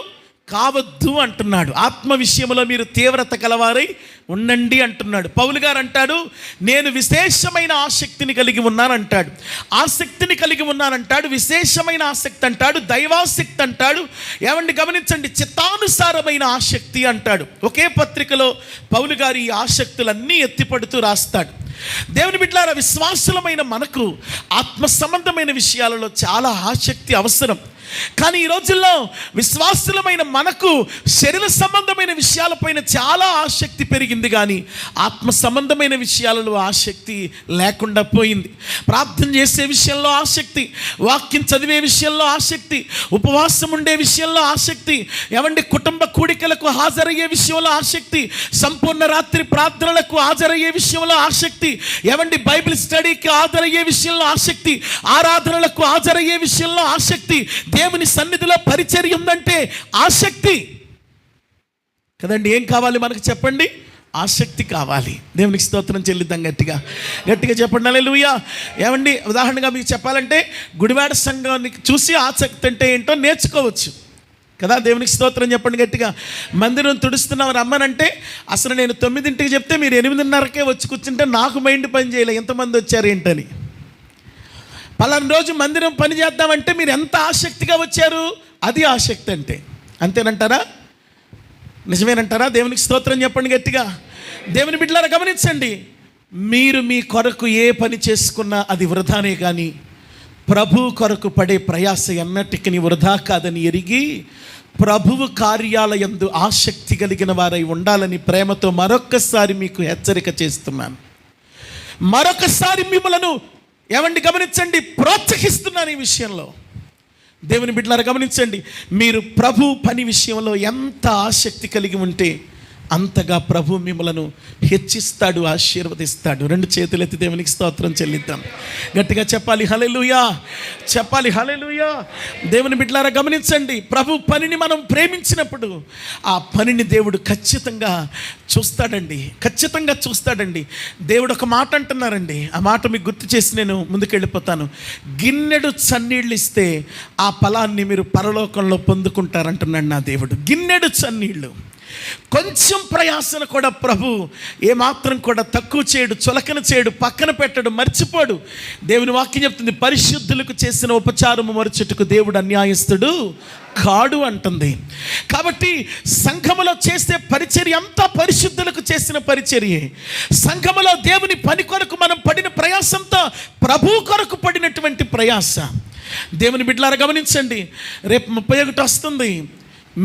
కావద్దు అంటున్నాడు. ఆత్మ విషయంలో మీరు తీవ్రత కలవారై ఉండండి అంటున్నాడు. పౌలు గారు అంటాడు, నేను విశేషమైన ఆసక్తిని కలిగి ఉన్నానంటాడు. ఆసక్తిని కలిగి ఉన్నానంటాడు, విశేషమైన ఆసక్తి అంటాడు, దైవాసక్తి అంటాడు. ఏమండి గమనించండి, చిత్తానుసారమైన ఆసక్తి అంటాడు. ఒకే పత్రికలో పౌలు గారు ఈ ఆసక్తులన్నీ ఎత్తిపడుతూ రాస్తాడు. దేవుని బిడ్డలారా, విశ్వాసులమైన మనకు ఆత్మ సంబంధమైన విషయాలలో చాలా ఆసక్తి అవసరం. కానీ ఈ రోజుల్లో విశ్వాసులమైన మనకు శరీర సంబంధమైన విషయాలపైన చాలా ఆసక్తి పెరిగింది, కానీ ఆత్మ సంబంధమైన విషయాలలో ఆసక్తి లేకుండా పోయింది. ప్రార్థన చేసే విషయంలో ఆసక్తి, వాక్యం చదివే విషయంలో ఆసక్తి, ఉపవాసం ఉండే విషయంలో ఆసక్తి, ఏమండి కుటుంబ కూడికలకు హాజరయ్యే విషయంలో ఆసక్తి, సంపూర్ణ రాత్రి ప్రార్థనలకు హాజరయ్యే విషయంలో ఆసక్తి, ఏమండి బైబిల్ స్టడీకి హాజరయ్యే విషయంలో ఆసక్తి, ఆరాధనలకు హాజరయ్యే విషయంలో ఆసక్తి, దేవుని సన్నిధిలో పరిచర్య ఉందంటే ఆసక్తి కదండి. ఏం కావాలి మనకు చెప్పండి? ఆసక్తి కావాలి. దేవునికి స్తోత్రం చెల్లిద్దాం గట్టిగా. గట్టిగా చెప్పండి హల్లెలూయా. ఏమండి ఉదాహరణగా మీకు చెప్పాలంటే గుడివాడ సంఘాన్ని చూసి ఆసక్తి అంటే ఏంటో నేర్చుకోవచ్చు కదా. దేవునికి స్తోత్రం చెప్పండి గట్టిగా. మందిరం తుడుస్తున్నాం రమ్మనంటే అసలు నేను 9ంటికి చెప్తే మీరు 8:30కే వచ్చి కూర్చుంటే నాకు మైండ్ పని చేయలే, ఎంతమంది వచ్చారు ఏంటని. పలానా రోజు మందిరం పని చేద్దామంటే మీరు ఎంత ఆసక్తిగా వచ్చారు, అది ఆసక్తి అంటే. అంతేనంటారా? నిజమేనంటారా? దేవునికి స్తోత్రం చెప్పండి గట్టిగా. దేవుని బిడ్డలారా గమనించండి, మీరు మీ కొరకు ఏ పని చేసుకున్నా అది వృధానే, కానీ ప్రభు కొరకు పడే ప్రయాస ఎన్నటికీ వృధా కాదని ఎరిగి ప్రభువు కార్యాలయందు ఆసక్తి కలిగిన వారై ఉండాలని ప్రేమతో మరొక్కసారి మీకు హెచ్చరిక చేస్తున్నాను. మరొకసారి మిమ్మలను ఏమండి గమనించండి, ప్రోత్సహిస్తున్నాను ఈ విషయంలో. దేవుని బిడ్డలారా గమనించండి, మీరు ప్రభు పని విషయంలో ఎంత ఆసక్తి కలిగి ఉంటే అంతగా ప్రభు మిమ్మలను హెచ్చిస్తాడు, ఆశీర్వదిస్తాడు. 2 చేతులు ఎత్తి దేవునికి స్తోత్రం చెల్లిద్దాం. గట్టిగా చెప్పాలి హల్లెలూయా, చెప్పాలి హల్లెలూయా. దేవుని బిడ్డలారా గమనించండి, ప్రభు పనిని మనం ప్రేమించినప్పుడు ఆ పనిని దేవుడు ఖచ్చితంగా చూస్తాడండి, ఖచ్చితంగా చూస్తాడండి. దేవుడు ఒక మాట అంటున్నారండి, ఆ మాట మీకు గుర్తు చేసి నేను ముందుకెళ్ళిపోతాను. గిన్నెడు చన్నీళ్ళు ఇస్తే ఆ ఫలాన్ని మీరు పరలోకంలో పొందుకుంటారంటున్నాడు నా దేవుడు. గిన్నెడు చన్నీళ్ళు కొంచెం ప్రయాసను కూడా ప్రభు ఏమాత్రం కూడా తక్కువ చేయడు, చులకన చేయడు, పక్కన పెట్టడు, మర్చిపోడు. దేవుని వాక్యం చెప్తుంది, పరిశుద్ధులకు చేసిన ఉపచారము మరచుటకు దేవుడు అన్యాయస్తుడు కాడు అంటుంది. కాబట్టి సంఘములో చేసే పరిచర్య అంతా పరిశుద్ధులకు చేసిన పరిచర్యే. సంఘములో దేవుని పని కొరకు మనం పడిన ప్రయాసంతా ప్రభు కొరకు పడినటువంటి ప్రయాస. దేవుని బిడ్డలారా గమనించండి, రేపు 31 వస్తుంది.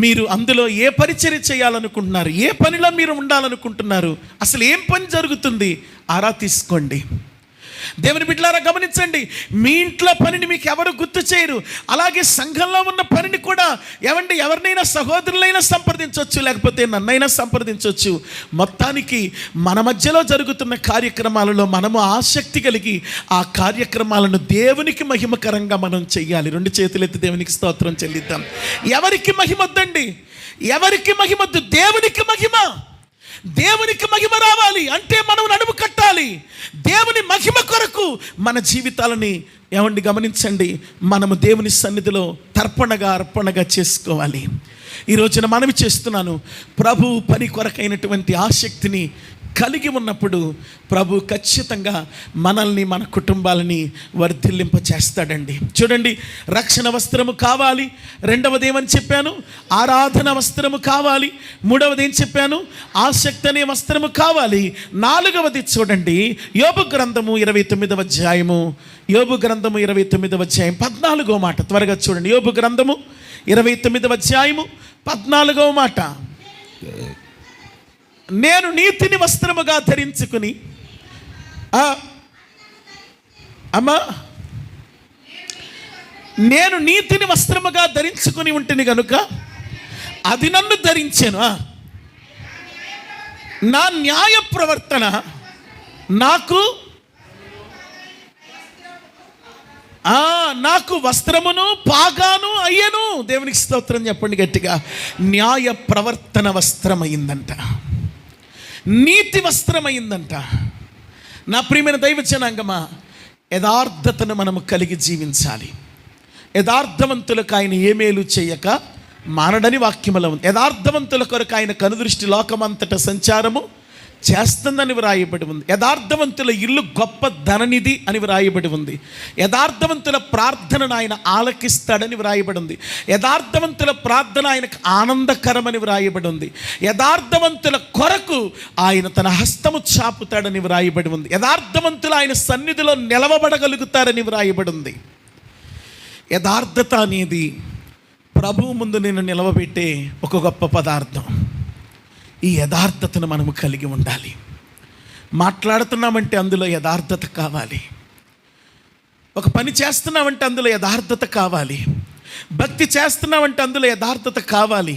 మీరు అందులో ఏ పరిచర్య చేయాలనుకుంటున్నారు, ఏ పనిలో మీరు ఉండాలనుకుంటున్నారు, అసలు ఏం పని జరుగుతుంది, ఆరా తీసుకోండి. దేవుని బిడ్డలారా గమనించండి, మీ ఇంట్లో పనిని మీకు ఎవరు గుర్తు చేయరు. అలాగే సంఘంలో ఉన్న పనిని కూడా ఎవరినైనా సహోదరులైనా సంప్రదించవచ్చు, లేకపోతే నన్నైనా సంప్రదించవచ్చు. మొత్తానికి మన మధ్యలో జరుగుతున్న కార్యక్రమాలలో మనము ఆసక్తి కలిగి ఆ కార్యక్రమాలను దేవునికి మహిమకరంగా మనం చెయ్యాలి. 2 చేతులెత్తి దేవునికి స్తోత్రం చెల్లిద్దాం. ఎవరికి మహిమొద్దండి, ఎవరికి మహిమొద్దు, దేవునికి మహిమ. దేవునికి మహిమ రావాలి అంటే మనం నడుము కట్టాలి. దేవుని మహిమ కొరకు మన జీవితాలని గమనించండి, మనము దేవుని సన్నిధిలో తర్పణగా అర్పణగా చేసుకోవాలి. ఈ రోజున మనవి చేస్తున్నాను, ప్రభు పని కొరకైనటువంటి ఆసక్తిని కలిగి ఉన్నప్పుడు ప్రభు ఖచ్చితంగా మనల్ని, మన కుటుంబాలని వర్ధిల్లింప చేస్తాడండి. చూడండి, రక్షణ వస్త్రము కావాలి. 2వది ఏమని చెప్పాను? ఆరాధన వస్త్రము కావాలి. 3వది ఏం చెప్పాను? ఆసక్తి అనే వస్త్రము కావాలి. 4వది చూడండి, యోబు గ్రంథము 29వ అధ్యాయము, యోబు గ్రంథము 29వ అధ్యాయం 14వ మాట. త్వరగా చూడండి, యోబు గ్రంథము 29వ అధ్యాయము 14వ మాట. నేను నీతిని వస్త్రముగా ధరించుకుని, అమ్మా, నేను నీతిని వస్త్రముగా ధరించుకుని ఉంటిని గనుక అది నన్ను ధరించాను. నా న్యాయ ప్రవర్తన నాకు వస్త్రమును పాగాను అయ్యను. దేవునికి స్తోత్రం చెప్పండి గట్టిగా. న్యాయ ప్రవర్తన వస్త్రమైందంట, నీతి వస్త్రమైందంట. నా ప్రియమైన దైవ జనాంగమా, యథార్థతను మనము కలిగి జీవించాలి. యథార్థవంతులకు ఆయన ఏ మేలు చేయక మానడని వాక్యములో ఉంది. యథార్థవంతుల కొరకు ఆయన కనుదృష్టి లోకమంతట సంచారము చేస్తుందని వ్రాయబడి ఉంది. యథార్థవంతుల ఇల్లు గొప్ప ధననిధి అని వ్రాయబడి ఉంది. యథార్థవంతుల ప్రార్థనను ఆయన ఆలకిస్తాడని వ్రాయబడి ఉంది. యథార్థవంతుల ప్రార్థన ఆయనకు ఆనందకరమని వ్రాయబడి ఉంది. యథార్థవంతుల కొరకు ఆయన తన హస్తము చాపుతాడని వ్రాయబడి ఉంది. యథార్థవంతులు ఆయన సన్నిధిలో నిలవబడగలుగుతారని వ్రాయబడి ఉంది. యథార్థత అనేది ప్రభువు ముందు నేను నిలవబెట్టే ఒక గొప్ప పదార్థం. ఈ యథార్థతను మనము కలిగి ఉండాలి. మాట్లాడుతున్నామంటే అందులో యథార్థత కావాలి. ఒక పని చేస్తున్నామంటే అందులో యథార్థత కావాలి. భక్తి చేస్తున్నామంటే అందులో యథార్థత కావాలి.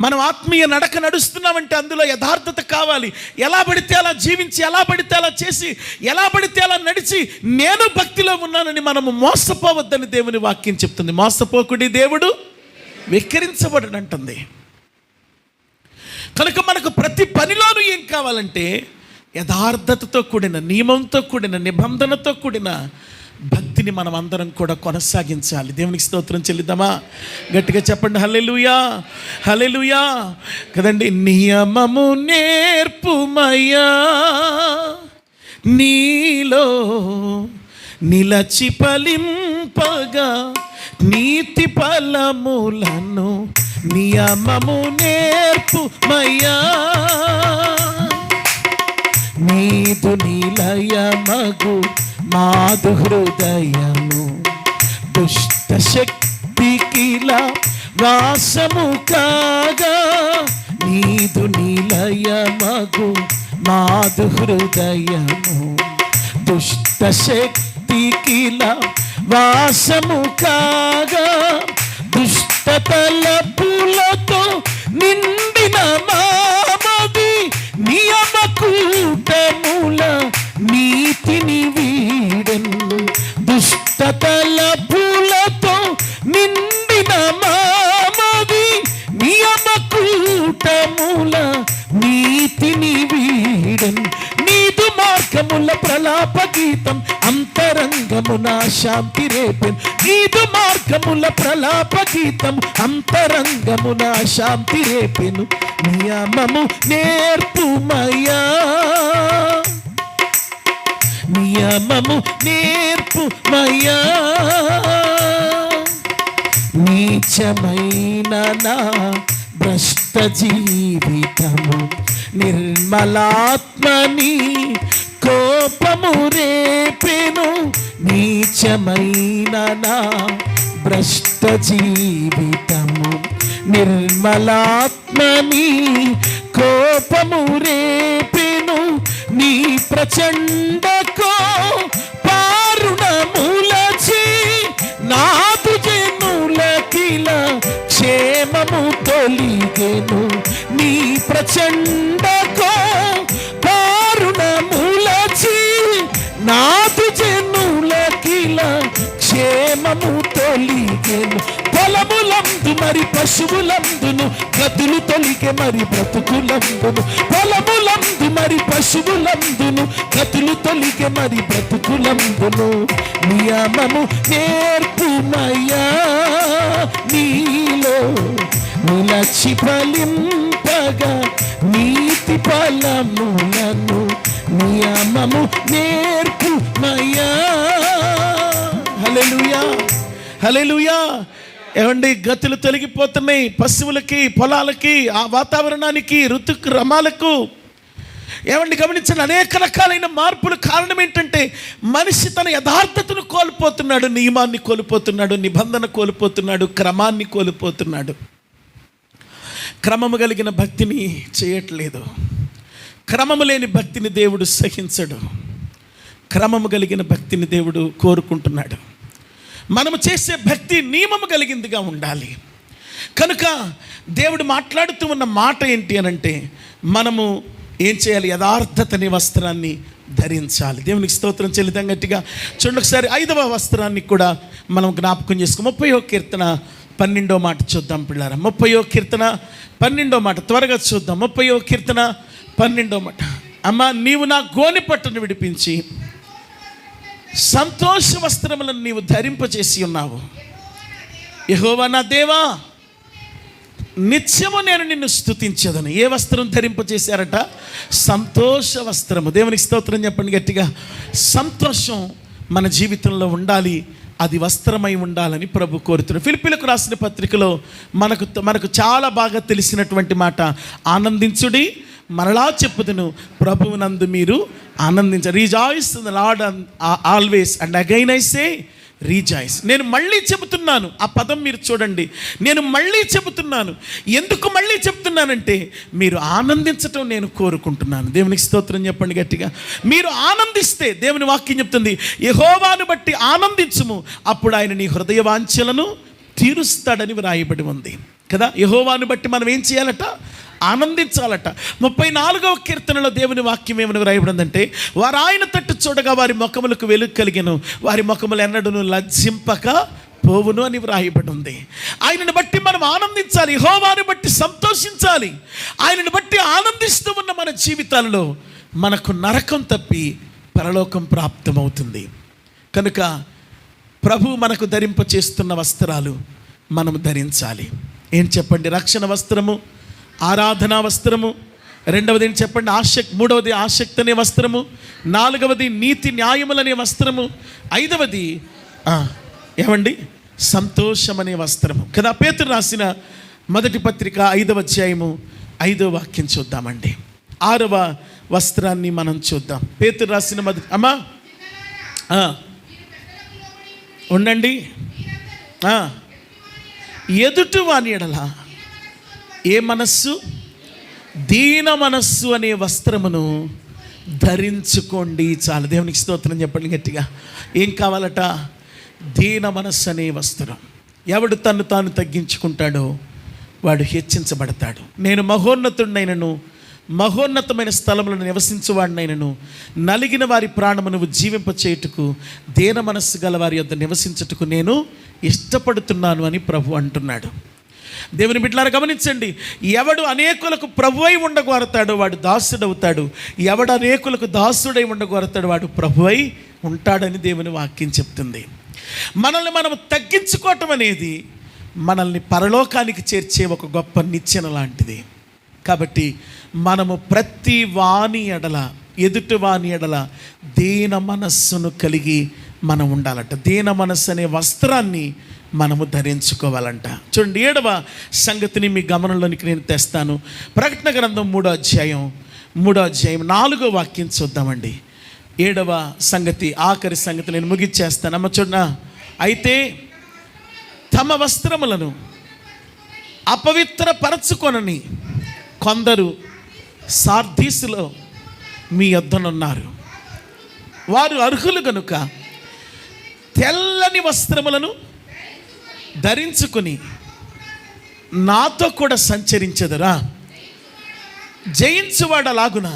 మనం ఆత్మీయ నడక నడుస్తున్నామంటే అందులో యథార్థత కావాలి. ఎలా పడితే అలా జీవించి, ఎలా పడితే అలా చేసి, ఎలా పడితే అలా నడిచి నేను భక్తిలో ఉన్నానని మనము మోసపోవద్దని దేవుని వాక్యం చెప్తుంది. మోసపోకుడి దేవుడు వెక్కిరించబడనంటుంది. కనుక మనకు ప్రతి పనిలోనూ ఏం కావాలంటే యథార్థతతో కూడిన, నియమంతో కూడిన, నిబంధనతో కూడిన భక్తిని మనం అందరం కూడా కొనసాగించాలి. దేవునికి స్తోత్రం చెల్లిద్దామా? గట్టిగా చెప్పండి, హల్లెలూయా, హల్లెలూయా కదండి. నియమము నేర్పుమయ్యా, నీలో నిలచి ఫలింపగా నీతి ఫలములను నియమము నేర్పుమయ్యా, నీదు నిలయమగు మాదు హృదయము దుష్ట శక్తికిలా వాసము కాగా, నీదు నిలయమగు మాదు హృదయము దుష్ట శక్తికిలా వాసము కాగా, దుష్ట తలపులతో నిండిన మామది నియమ కూటముల నీతిని వీడెను. దుష్ట తలపులతో నిండిన మామది నియమ కూటముల నీతిని వీడెను. నీదు మార్గముల ప్రలాప గీతం అంతరంగము హృదయమున శాంతి రేపెను. నీదు మార్గముల ప్రలాప గీతం అంతరంగమున శాంతి రేపెను. నియమము నేర్పుమయ్యా, నియమము నేర్పుమయ్యా. నీచమైన నా భ్రష్ట జీవితము నిర్మలాత్మని కోపము రేపెను. నీచమైన నా భ్రష్ట జీవితము నిర్మలాత్మని కోపము రేపెను. నీ ప్రచండకో పారుణములచి నాదు జనులకిల క్షేమము తొలిగెను. నీ ప్రచండకో పారుణములచి నాదు జనులకిల క్షేమము తొలిగెను. పొలములందు మరి పశువులందును గతులు తొలిగే మరి బ్రతుకులందును. పొలములందు మరి పశువులందును గతులు తొలిగే మరి బ్రతుకులందును. నియమము నేర్పుమయ్యా, నీలో నిలచి ఫలింపగా నీతి ఫలములను. నియమము నేర్పుమయ్యా. హల్లెలూయా, హల్లెలూయా. ఏమండి, గతులు తొలగిపోతున్నాయి పశువులకి, పొలాలకి, ఆ వాతావరణానికి, ఋతుక్రమాలకు. ఏమండి గమనించండి, అనేక రకాలైన మార్పులు. కారణం ఏంటంటే మనిషి తన యథార్థతను కోల్పోతున్నాడు, నియమాన్ని కోల్పోతున్నాడు, నిబంధన కోల్పోతున్నాడు, క్రమాన్ని కోల్పోతున్నాడు. క్రమము కలిగిన భక్తిని చేయట్లేదు. క్రమము లేని భక్తిని దేవుడు సహించడు. క్రమము కలిగిన భక్తిని దేవుడు కోరుకుంటున్నాడు. మనము చేసే భక్తి నియమము కలిగిందిగా ఉండాలి. కనుక దేవుడు మాట్లాడుతూ ఉన్న మాట ఏంటి అనంటే, మనము ఏం చేయాలి? యథార్థత అనే వస్త్రాన్ని ధరించాలి. దేవునికి స్తోత్రం చెల్లిద్దాం గట్టిగా. చూడండి ఒకసారి 5వ వస్త్రాన్ని కూడా మనం జ్ఞాపకం చేసుకో. 30వ కీర్తన 12వ మాట చూద్దాం పిల్లారా. 30వ కీర్తన 12వ మాట త్వరగా చూద్దాం. 30వ కీర్తన 12వ మాట. అమ్మా, నీవు నా గోనె పట్టును విడిపించి సంతోష వస్త్రములను నీవు ధరింపచేసి ఉన్నావు. యెహోవా నా దేవా, నిత్యము నేను నిన్ను స్తుతించదను. ఏ వస్త్రం ధరింపచేశారట? సంతోష వస్త్రము. దేవునికి స్తోత్రం చెప్పండి గట్టిగా. సంతోషం మన జీవితంలో ఉండాలి, అది వస్త్రమై ఉండాలని ప్రభు కోరుతున్నాడు. ఫిలిప్పీలకు రాసిన పత్రికలో మనకు చాలా బాగా తెలిసినటువంటి మాట, ఆనందించుడి, మరలా చెప్పుదును, ప్రభువునందు మీరు ఆనందించండి. Rejoice in the lord always and again I say rejoice. నేను మళ్ళీ చెబుతున్నాను. ఆ పదం మీరు చూడండి, నేను మళ్ళీ చెబుతున్నాను. ఎందుకు మళ్ళీ చెప్తున్నానంటే, మీరు ఆనందించటం నేను కోరుకుంటున్నాను. దేవునికి స్తోత్రం చెప్పండి గట్టిగా. మీరు ఆనందిస్తే, దేవుని వాక్యం చెప్తుంది, యెహోవాను బట్టి ఆనందించుము, అప్పుడు ఆయన నీ హృదయ వాంఛలను తీరుస్తాడని వ్రాయబడి ఉంది కదా. యెహోవాను బట్టి మనం ఏం చేయాలట? ఆనందించాలట. 34వ కీర్తనలో దేవుని వాక్యం ఏమని వ్రాయబడిందంటే, వారు ఆయన తట్టు చూడగా వారి ముఖములకు వెలుగు కలిగెను, వారి ముఖములు ఎన్నడూను లజ్జింపక పోవును అని వ్రాయబడి ఉంది. ఆయనను బట్టి మనం ఆనందించాలి, యెహోవాను బట్టి సంతోషించాలి. ఆయనను బట్టి ఆనందిస్తూ ఉన్న మన జీవితాలలో మనకు నరకం తప్పి పరలోకం ప్రాప్తమవుతుంది. కనుక ప్రభు మనకు ధరింపచేస్తున్న వస్త్రాలు మనం ధరించాలి. ఏం చెప్పండి? రక్షణ వస్త్రము, ఆరాధనా వస్త్రము. రెండవది ఏంటి చెప్పండి? మూడవది ఆసక్తి అనే వస్త్రము. 4వది నీతి న్యాయములనే వస్త్రము. 5వది ఏమండి? సంతోషం అనే వస్త్రము కదా. పేతురు రాసిన మొదటి పత్రిక 5వ అధ్యాయము 5వ వాక్యం చూద్దామండి. 6వ వస్త్రాన్ని మనం చూద్దాం. పేతురు రాసిన అమ్మా ఉండండి. ఎదుటి వాని ఎడల ఏ మనస్సు? దీన మనస్సు అనే వస్త్రమును ధరించుకోండి. చాలు. దేవునికి స్తోత్రం చెప్పండి గట్టిగా. ఏం కావాలట? దీన మనస్సు అనే వస్త్రం. ఎవడు తను తాను తగ్గించుకుంటాడో వాడు హెచ్చించబడతాడు. నేను మహోన్నతుడినైనను మహోన్నతమైన స్థలములను నివసించువాడినైనను నలిగిన వారి ప్రాణమును జీవింపచేయుటకు దీన మనస్సు గల వారి యొద్ద నివసించుటకు నేను ఇష్టపడుతున్నాను అని ప్రభు అంటున్నాడు. దేవుని బిడ్డలారా గమనించండి, ఎవడు అనేకులకు ప్రభువై ఉండగోరతాడో వాడు దాసుడవుతాడు, ఎవడు అనేకులకు దాసుడై ఉండగోరతాడు వాడు ప్రభువై ఉంటాడని దేవుని వాక్యం చెప్తుంది. మనల్ని మనం తగ్గించుకోవటం అనేది మనల్ని పరలోకానికి చేర్చే ఒక గొప్ప నిచ్చెన లాంటిది. కాబట్టి మనము ప్రతి వాని ఎడల, ఎదుటి వాని ఎడల దీన మనస్సును కలిగి మనం ఉండాలంట. దీన మనస్సు అనే వస్త్రాన్ని మనము ధరించుకోవాలంట. చూడండి, 7వ సంగతిని మీ గమనంలోనికి నేను తెస్తాను. ప్రకటన గ్రంథం 3వ అధ్యాయం 4వ వాక్యం చూద్దామండి. 7వ సంగతి, ఆఖరి సంగతి నేను ముగిచ్చేస్తాను. అమ్మ చూడనా, అయితే తమ వస్త్రములను అపవిత్రపరచుకొనని కొందరు సార్దీసులో మీ యొద్దనున్నారు. వారు అర్హులు గనుక తెల్లని వస్త్రములను ధరించుకుని నాతో కూడా సంచరించెదరా. జయించువాడు అలాగున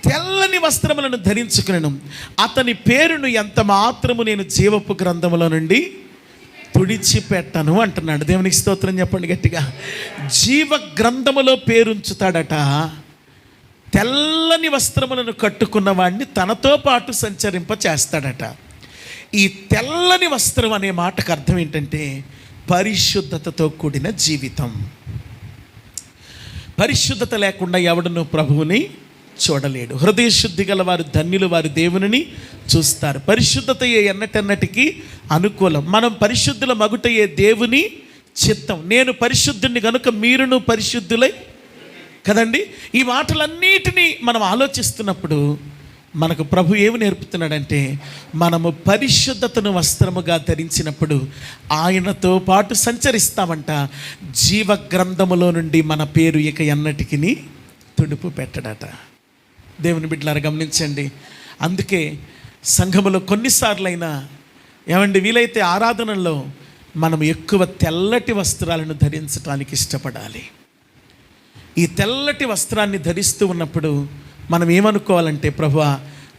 తెల్లని వస్త్రములను ధరించుకునేను, అతని పేరును ఎంత మాత్రము నేను జీవపు గ్రంథములో నుండి తుడిచిపెట్టను అంటున్నాడు. దేవునికి స్తోత్రం చెప్పండి గట్టిగా. జీవ గ్రంథములో పేరుంచుతాడట. తెల్లని వస్త్రములను కట్టుకున్న వాడిని తనతో పాటు సంచరింప చేస్తాడట. ఈ తెల్లని వస్త్రం అనే మాటకు అర్థం ఏంటంటే పరిశుద్ధతతో కూడిన జీవితం. పరిశుద్ధత లేకుండా ఎవడను ప్రభువుని చూడలేడు. హృదయ శుద్ధి గల వారు ధన్యులు, వారు దేవునిని చూస్తారు. పరిశుద్ధత ఎన్నటెన్నటికీ అనుకూలం. మనం పరిశుద్ధుల మగుటయే దేవుని చిత్తం. నేను పరిశుద్ధుని కనుక మీరును పరిశుద్ధులై కదండి. ఈ మాటలన్నిటినీ మనం ఆలోచిస్తున్నప్పుడు మనకు ప్రభు ఏమి నేర్పుతున్నాడంటే, మనము పరిశుద్ధతను వస్త్రముగా ధరించినప్పుడు ఆయనతో పాటు సంచరిస్తామంట. జీవ గ్రంథములో నుండి మన పేరు ఇక ఎన్నటికి తుడుపు పెట్టడట. దేవుని బిడ్డలారా గమనించండి. అందుకే సంఘములో కొన్నిసార్లైనా ఏమండి, వీలైతే ఆరాధనలో మనం ఎక్కువ తెల్లటి వస్త్రాలను ధరించడానికి ఇష్టపడాలి. ఈ తెల్లటి వస్త్రాన్ని ధరిస్తూ ఉన్నప్పుడు మనం ఏమనుకోవాలంటే, ప్రభువా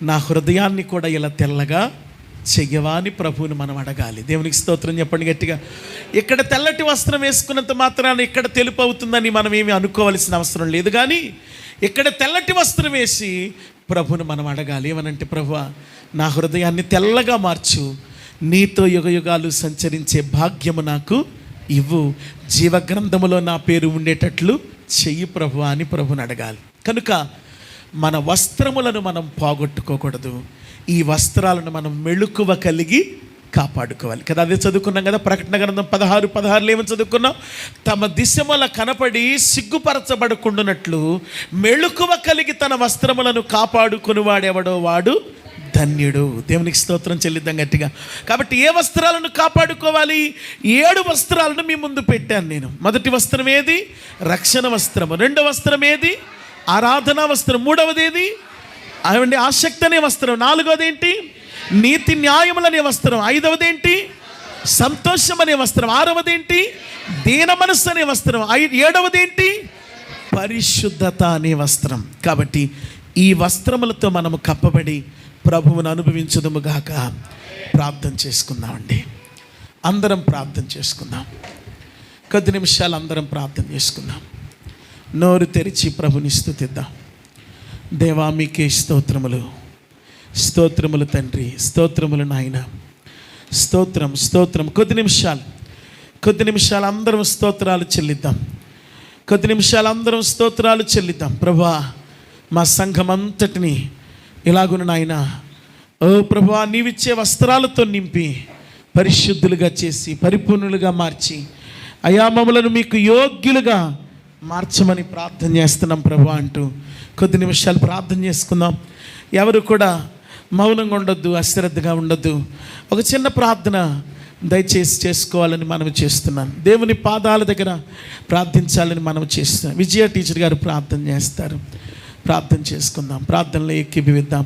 నా హృదయాన్ని కూడా ఇలా తెల్లగా చెయ్యవా అని ప్రభువుని మనం అడగాలి. దేవునికి స్తోత్రం చెప్పండి గట్టిగా. ఇక్కడ తెల్లటి వస్త్రం వేసుకున్నంత మాత్రాన ఇక్కడ తెలుపు అవుతుందని మనం ఏమీ అనుకోవాల్సిన అవసరం లేదు. కానీ ఇక్కడ తెల్లటి వస్త్రం వేసి ప్రభువుని మనం అడగాలి. ఏమనంటే, ప్రభువా నా హృదయాన్ని తెల్లగా మార్చు, నీతో యుగయుగాలు సంచరించే భాగ్యము నాకు ఇవ్వు, జీవగ్రంథములో నా పేరు ఉండేటట్లు చెయ్యి ప్రభువా అని ప్రభుని అడగాలి. కనుక మన వస్త్రములను మనం పోగొట్టుకోకూడదు. ఈ వస్త్రాలను మనం మెళుకువ కలిగి కాపాడుకోవాలి కదా. అదే చదువుకున్నాం కదా, ప్రకటన గ్రంథం 16:16 ఏమని చదువుకున్నాం? తమ దిశముల కనపడి సిగ్గుపరచబడకుండానట్లు మెళుకువ కలిగి తన వస్త్రములను కాపాడుకుని వాడెవడో వాడు ధన్యుడు. దేవునికి స్తోత్రం చెల్లిద్దాం గట్టిగా. కాబట్టి ఏ వస్త్రాలను కాపాడుకోవాలి? 7 వస్త్రాలను మీ ముందు పెట్టాను నేను. మొదటి వస్త్రం ఏది? రక్షణ వస్త్రము. రెండవ వస్త్రం ఏది? ఆరాధనా వస్త్రం. మూడవది ఏది? అవండి ఆసక్తి అనే వస్త్రం. నాలుగవది ఏంటి? నీతి న్యాయములనే వస్త్రం. ఐదవది ఏంటి? సంతోషం అనే వస్త్రం. ఆరవది ఏంటి? దీన మనస్సు అనే వస్త్రం. ఏడవది ఏంటి? పరిశుద్ధత అనే వస్త్రం. కాబట్టి ఈ వస్త్రములతో మనము కప్పబడి ప్రభువును అనుభవించుదుముగాక. ప్రార్థన చేసుకుందామండి. అందరం ప్రార్థన చేసుకుందాం. కొద్ది నిమిషాలు అందరం ప్రార్థన చేసుకుందాం. నోరు తెరిచి ప్రభుని స్తుతిద్దాం. దేవా మీకే స్తోత్రములు, స్తోత్రములు తండ్రి, స్తోత్రములు నాయన, స్తోత్రం స్తోత్రం. కొద్ది నిమిషాలు అందరం స్తోత్రాలు చెల్లిద్దాం. కొద్ది నిమిషాలు అందరం స్తోత్రాలు చెల్లిద్దాం. ప్రభువా మా సంఘం అంతటిని ఇలాగున నాయన, ఓ ప్రభువా నీవిచ్చే వస్త్రాలతో నింపి పరిశుద్ధులుగా చేసి పరిపూర్ణులుగా మార్చి అయా మమ్మలను మీకు యోగ్యులుగా మార్చమని ప్రార్థన చేస్తున్నాం ప్రభు అంటూ కొద్ది నిమిషాలు ప్రార్థన చేసుకుందాం. ఎవరు కూడా మౌనంగా ఉండొద్దు, అశ్రద్ధగా ఉండొద్దు. ఒక చిన్న ప్రార్థన దయచేసి చేసుకోవాలని మనం చేస్తున్నాను. దేవుని పాదాల దగ్గర ప్రార్థించాలని మనం చేస్తున్నాం. విజయ టీచర్ గారు ప్రార్థన చేస్తారు. ప్రార్థన చేసుకుందాం. ప్రార్థనలో ఏకీభవిద్దాం.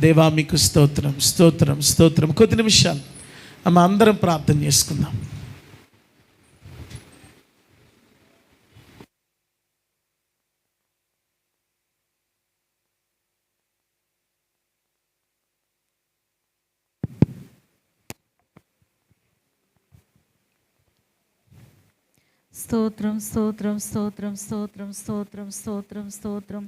దేవా మీకు స్తోత్రం స్తోత్రం స్తోత్రం. కొద్ది నిమిషాలు అమ్మ అందరం ప్రార్థన చేసుకుందాం. స్తోత్రం స్తోత్రం స్తోత్రం స్తోత్రం స్తోత్రం స్తోత్రం స్తోత్రం.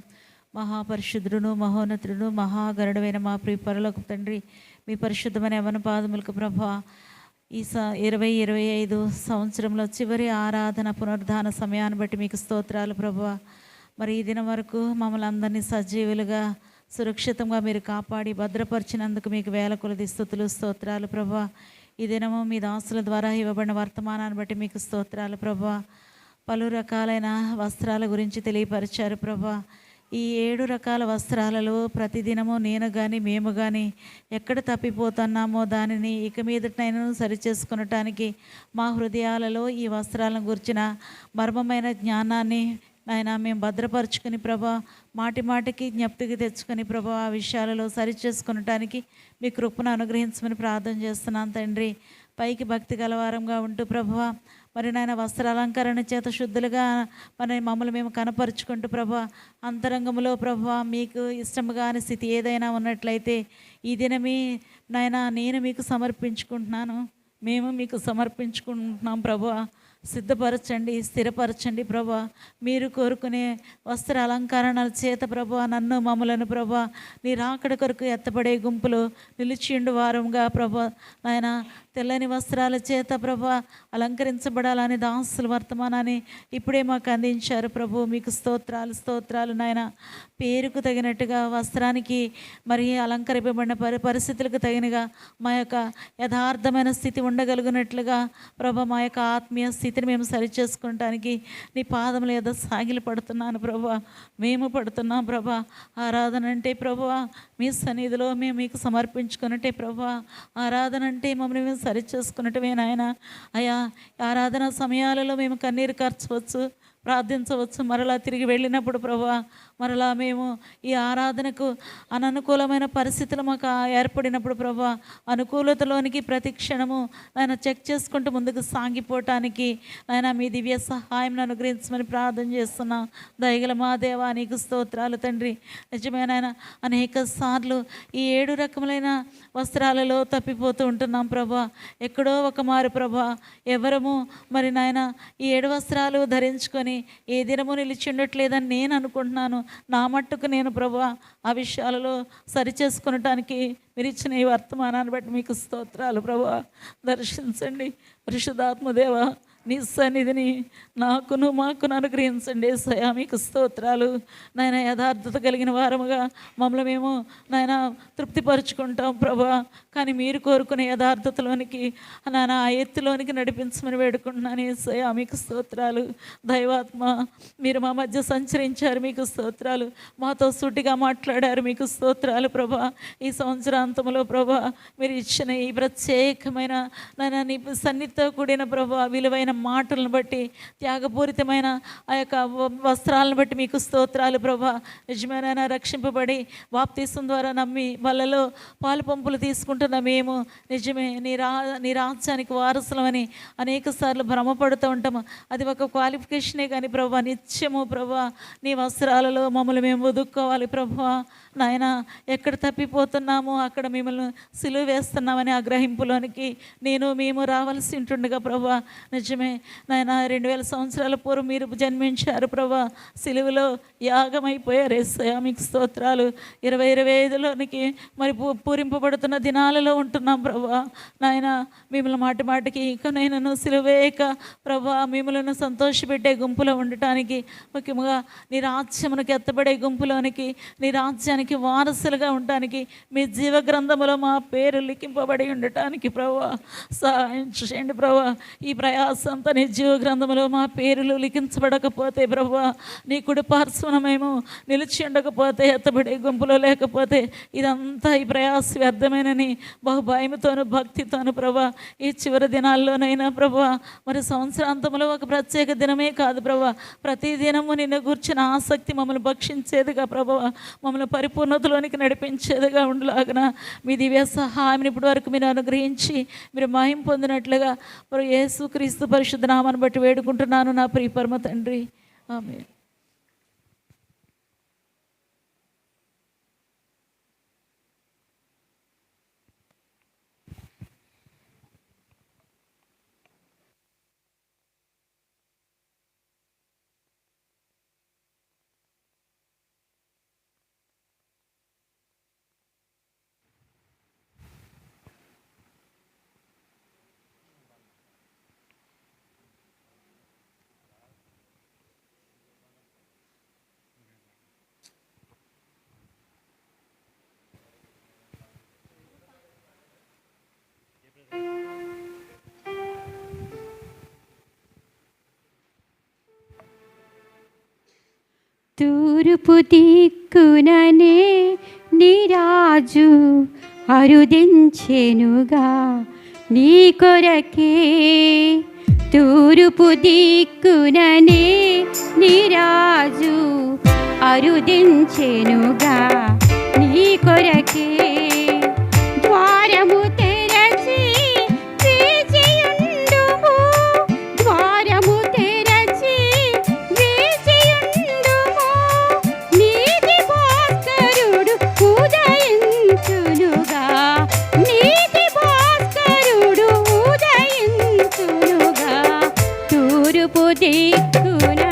మహాపరిశుద్ధుడును మహోన్నతుడును మహాగరుడైన మా ప్రియ పరలోక తండ్రి, మీ పరిశుద్ధమైన యవ్వన పాదములకు ప్రభా, ఈ 2025 సంవత్సరంలో చివరి ఆరాధన పునరుద్ధాన సమయాన్ని బట్టి మీకు స్తోత్రాలు ప్రభా. మరి ఈ దినం వరకు మమ్మల్ని అందరినీ సజీవులుగా సురక్షితంగా మీరు కాపాడి భద్రపరిచినందుకు మీకు వేల కొలది స్తుతులు స్తోత్రాలు ప్రభా. ఈ దినము మీ దాసుల ద్వారా ఇవ్వబడిన వర్తమానాన్ని బట్టి మీకు స్తోత్రాలు ప్రభా. పలు రకాలైన వస్త్రాల గురించి తెలియపరిచారు ప్రభా. ఈ 7 రకాల వస్త్రాలలో ప్రతిదినము నేను కానీ మేము కానీ ఎక్కడ తప్పిపోతున్నామో దానిని ఇక మీదటైనా సరిచేసుకునటానికి మా హృదయాలలో ఈ వస్త్రాలను గురించిన మర్మమైన జ్ఞానాన్ని నాయన మేము భద్రపరుచుకుని ప్రభా, మాటి మాటికి జ్ఞప్తికి తెచ్చుకొని ప్రభా, ఆ విషయాలలో సరిచేసుకునటానికి మీ కృపను అనుగ్రహించమని ప్రార్థన చేస్తున్నాను తండ్రి. పైకి భక్తి గలవారంగా ఉంటూ ప్రభువా, మరి నాయన వస్త్రాలంకరణ చేత శుద్ధులుగా మరి మమ్మల్ని మేము కనపరుచుకుంటూ ప్రభా, అంతరంగంలో ప్రభా మీకు ఇష్టముగాని స్థితి ఏదైనా ఉన్నట్లయితే ఈ దినమే నాయన నేను మీకు సమర్పించుకుంటున్నాను, మేము మీకు సమర్పించుకుంటున్నాం ప్రభా. సిద్ధపరచండి, స్థిరపరచండి ప్రభా. మీరు కోరుకునే వస్త్ర అలంకరణల చేత ప్రభా నన్ను మమ్మలను ప్రభా నీ రాకడ కొరకు ఎత్తపడే గుంపులో నిలిచిండు వారంగా ప్రభా నాయన తెల్లని వస్త్రాల చేత ప్రభా అలంకరించబడాలని దాసుల వర్తమానాన్ని ఇప్పుడే మాకు అందించారు ప్రభు. మీకు స్తోత్రాలు స్తోత్రాలు నాయన. పేరుకు తగినట్టుగా వస్త్రానికి మరి అలంకరింపబడిన పరిస్థితులకు తగినగా మా యొక్క యథార్థమైన స్థితి ఉండగలిగినట్లుగా ప్రభా మా యొక్క ఆత్మీయ స్థితిని మేము సరిచేసుకోవటానికి నీ పాదముల ఏదో సాగిలి పడుతున్నాను ప్రభా. మేము పడుతున్నాం ప్రభా. ఆరాధన అంటే ప్రభా మీ సన్నిధిలో మేము మీకు సమర్పించుకున్నట్టే ప్రభా. ఆరాధన అంటే మమ్మల్ని మేము సరిచేసుకున్నట్టువే నాయన. అయా ఆరాధన సమయాలలో మేము కన్నీరు కార్చవచ్చు, ప్రార్థించవచ్చు. మరలా తిరిగి వెళ్ళినప్పుడు ప్రభా మరలా మేము ఈ ఆరాధనకు అననుకూలమైన పరిస్థితులు మాకు ఏర్పడినప్పుడు ప్రభా అనుకూలతలోనికి ప్రతి క్షణము ఆయన చెక్ చేసుకుంటూ ముందుకు సాగిపోవటానికి ఆయన మీ దివ్య సహాయం అనుగ్రహించమని ప్రార్థన చేస్తున్నాం. దయగల మా దేవా నీకు స్తోత్రాలు తండ్రి. నిజమైన ఆయన అనేక సార్లు ఈ 7 రకములైన వస్త్రాలలో తప్పిపోతూ ఉంటున్నాం ప్రభా. ఎక్కడో ఒక మారు ప్రభా ఎవరము మరి నాయన ఈ 7 వస్త్రాలు ధరించుకొని ఏ దినము నిలిచి ఉండట్లేదని నేను అనుకుంటున్నాను. నా మట్టుకు నేను ప్రభా ఆ విషయాలలో సరిచేసుకునటానికి మీరు ఇచ్చిన ఈ వర్తమానాన్ని బట్టి మీకు స్తోత్రాలు ప్రభా. దర్శించండి పరిశుద్ధాత్మదేవ, నీ సన్నిధిని నాకును మాకును అనుగ్రహించండి. సయా మీకు స్తోత్రాలు నాయన. యథార్థత కలిగిన వారముగా మమ్మల్ని మేము నాయన తృప్తిపరుచుకుంటాం ప్రభా. కానీ మీరు కోరుకునే యథార్థతలోనికి నాయన ఆ ఎత్తులోనికి నడిపించమని వేడుకుంటున్నాను. సయా మీకు స్తోత్రాలు. దైవాత్మ మీరు మా మధ్య సంచరించారు, మీకు స్తోత్రాలు. మాతో సూటిగా మాట్లాడారు, మీకు స్తోత్రాలు ప్రభా. ఈ సంవత్సరాంతంలో ప్రభా మీరు ఇచ్చిన ఈ ప్రత్యేకమైన నాయన నీ సన్నిధితో కూడిన ప్రభా విలువైన మాటలను బట్టి, త్యాగపూరితమైన ఆ యొక్క వస్త్రాలను బట్టి మీకు స్తోత్రాలు ప్రభా. నిజమైన రక్షింపబడి బాప్తీసం ద్వారా నమ్మి వాళ్ళలో పాలు పంపులు తీసుకుంటున్న మేము నిజమే నీ రాజ్యానికి వారసులమని అనేక సార్లు భ్రమపడుతూ ఉంటాము. అది ఒక క్వాలిఫికేషనే కానీ ప్రభా నిత్యము ప్రభా నీ వస్త్రాలలో మమ్మల్ని మేము వదుక్కోవాలి ప్రభా. నాయన ఎక్కడ తప్పిపోతున్నామో అక్కడ మిమ్మల్ని సిలువ వేస్తున్నామని ఆ గ్రహింపులోనికి మేము రావాల్సి ఉంటుండగా ప్రభా. నిజమే నాయన 2000 సంవత్సరాల పూర్వం మీరు జన్మించారు ప్రభా. సిలువలో యాగమైపోయారు యేసయ్య, మీకు స్తోత్రాలు. 2025లోనికి మరి పూరింపబడుతున్న దినాలలో ఉంటున్నాం ప్రభా. నాయన మిమ్మల్ని మాటి మాటికి ఇక నేను సిలువేక ప్రభా మిమ్మల్ని సంతోషపెట్టే గుంపులో ఉండటానికి, ముఖ్యంగా నీ రాజ్యమునకు ఎత్తబడే గుంపులోనికి, నీ రాజ్యానికి వారసులుగా ఉండటానికి, మీ జీవ గ్రంథములో మా పేరు లిఖింపబడి ఉండటానికి ప్రభా సహాయం చేయండి ప్రభా. ఈ ప్రయాసం అంతా నీ జీవ గ్రంథంలో మా పేర్లు లిఖించబడకపోతే ప్రభా, నీ కుడి పార్శ్వన మేము నిలిచి ఉండకపోతే, ఎత్తబడే గుంపులో లేకపోతే ఇదంతా ఈ ప్రయాస వ్యర్థమేనని బహుభయముతోను భక్తితోను ప్రభా ఈ చివరి దినాల్లోనైనా ప్రభా మరి సంవత్సరాంతంలో ఒక ప్రత్యేక దినమే కాదు ప్రభా, ప్రతి దినము నిన్ను గూర్చిన ఆసక్తి మమ్మల్ని భక్షించేదిగా ప్రభా, మమ్మల్ని పరిపూర్ణతలోనికి నడిపించేదిగా ఉండలాగన మీ దివ్య సహాయం ఇప్పటి వరకు మీరు అనుగ్రహించి మీరు మహిమ పొందినట్లుగా యేసుక్రీస్తు పరిశుద్ధ నామాన్ని బట్టి వేడుకుంటున్నాను నా ప్రియ పరమ తండ్రి. ఆమేన్. తూర్పు దిక్కుననే నీరాజు అరుదించెనుగా నీ కొరకే. తూర్పు దిక్కుననే నీరాజు అరుదించెనుగా నీ కొరకే. ద్వారము తెరచి వేచియుండుము, ద్వారము తెరచి వేచియుండుము, నీతి భాస్కరుడు ఉదయించునుగా, నీతి భాస్కరుడు ఉదయించునుగా. తూర్పు దిక్కున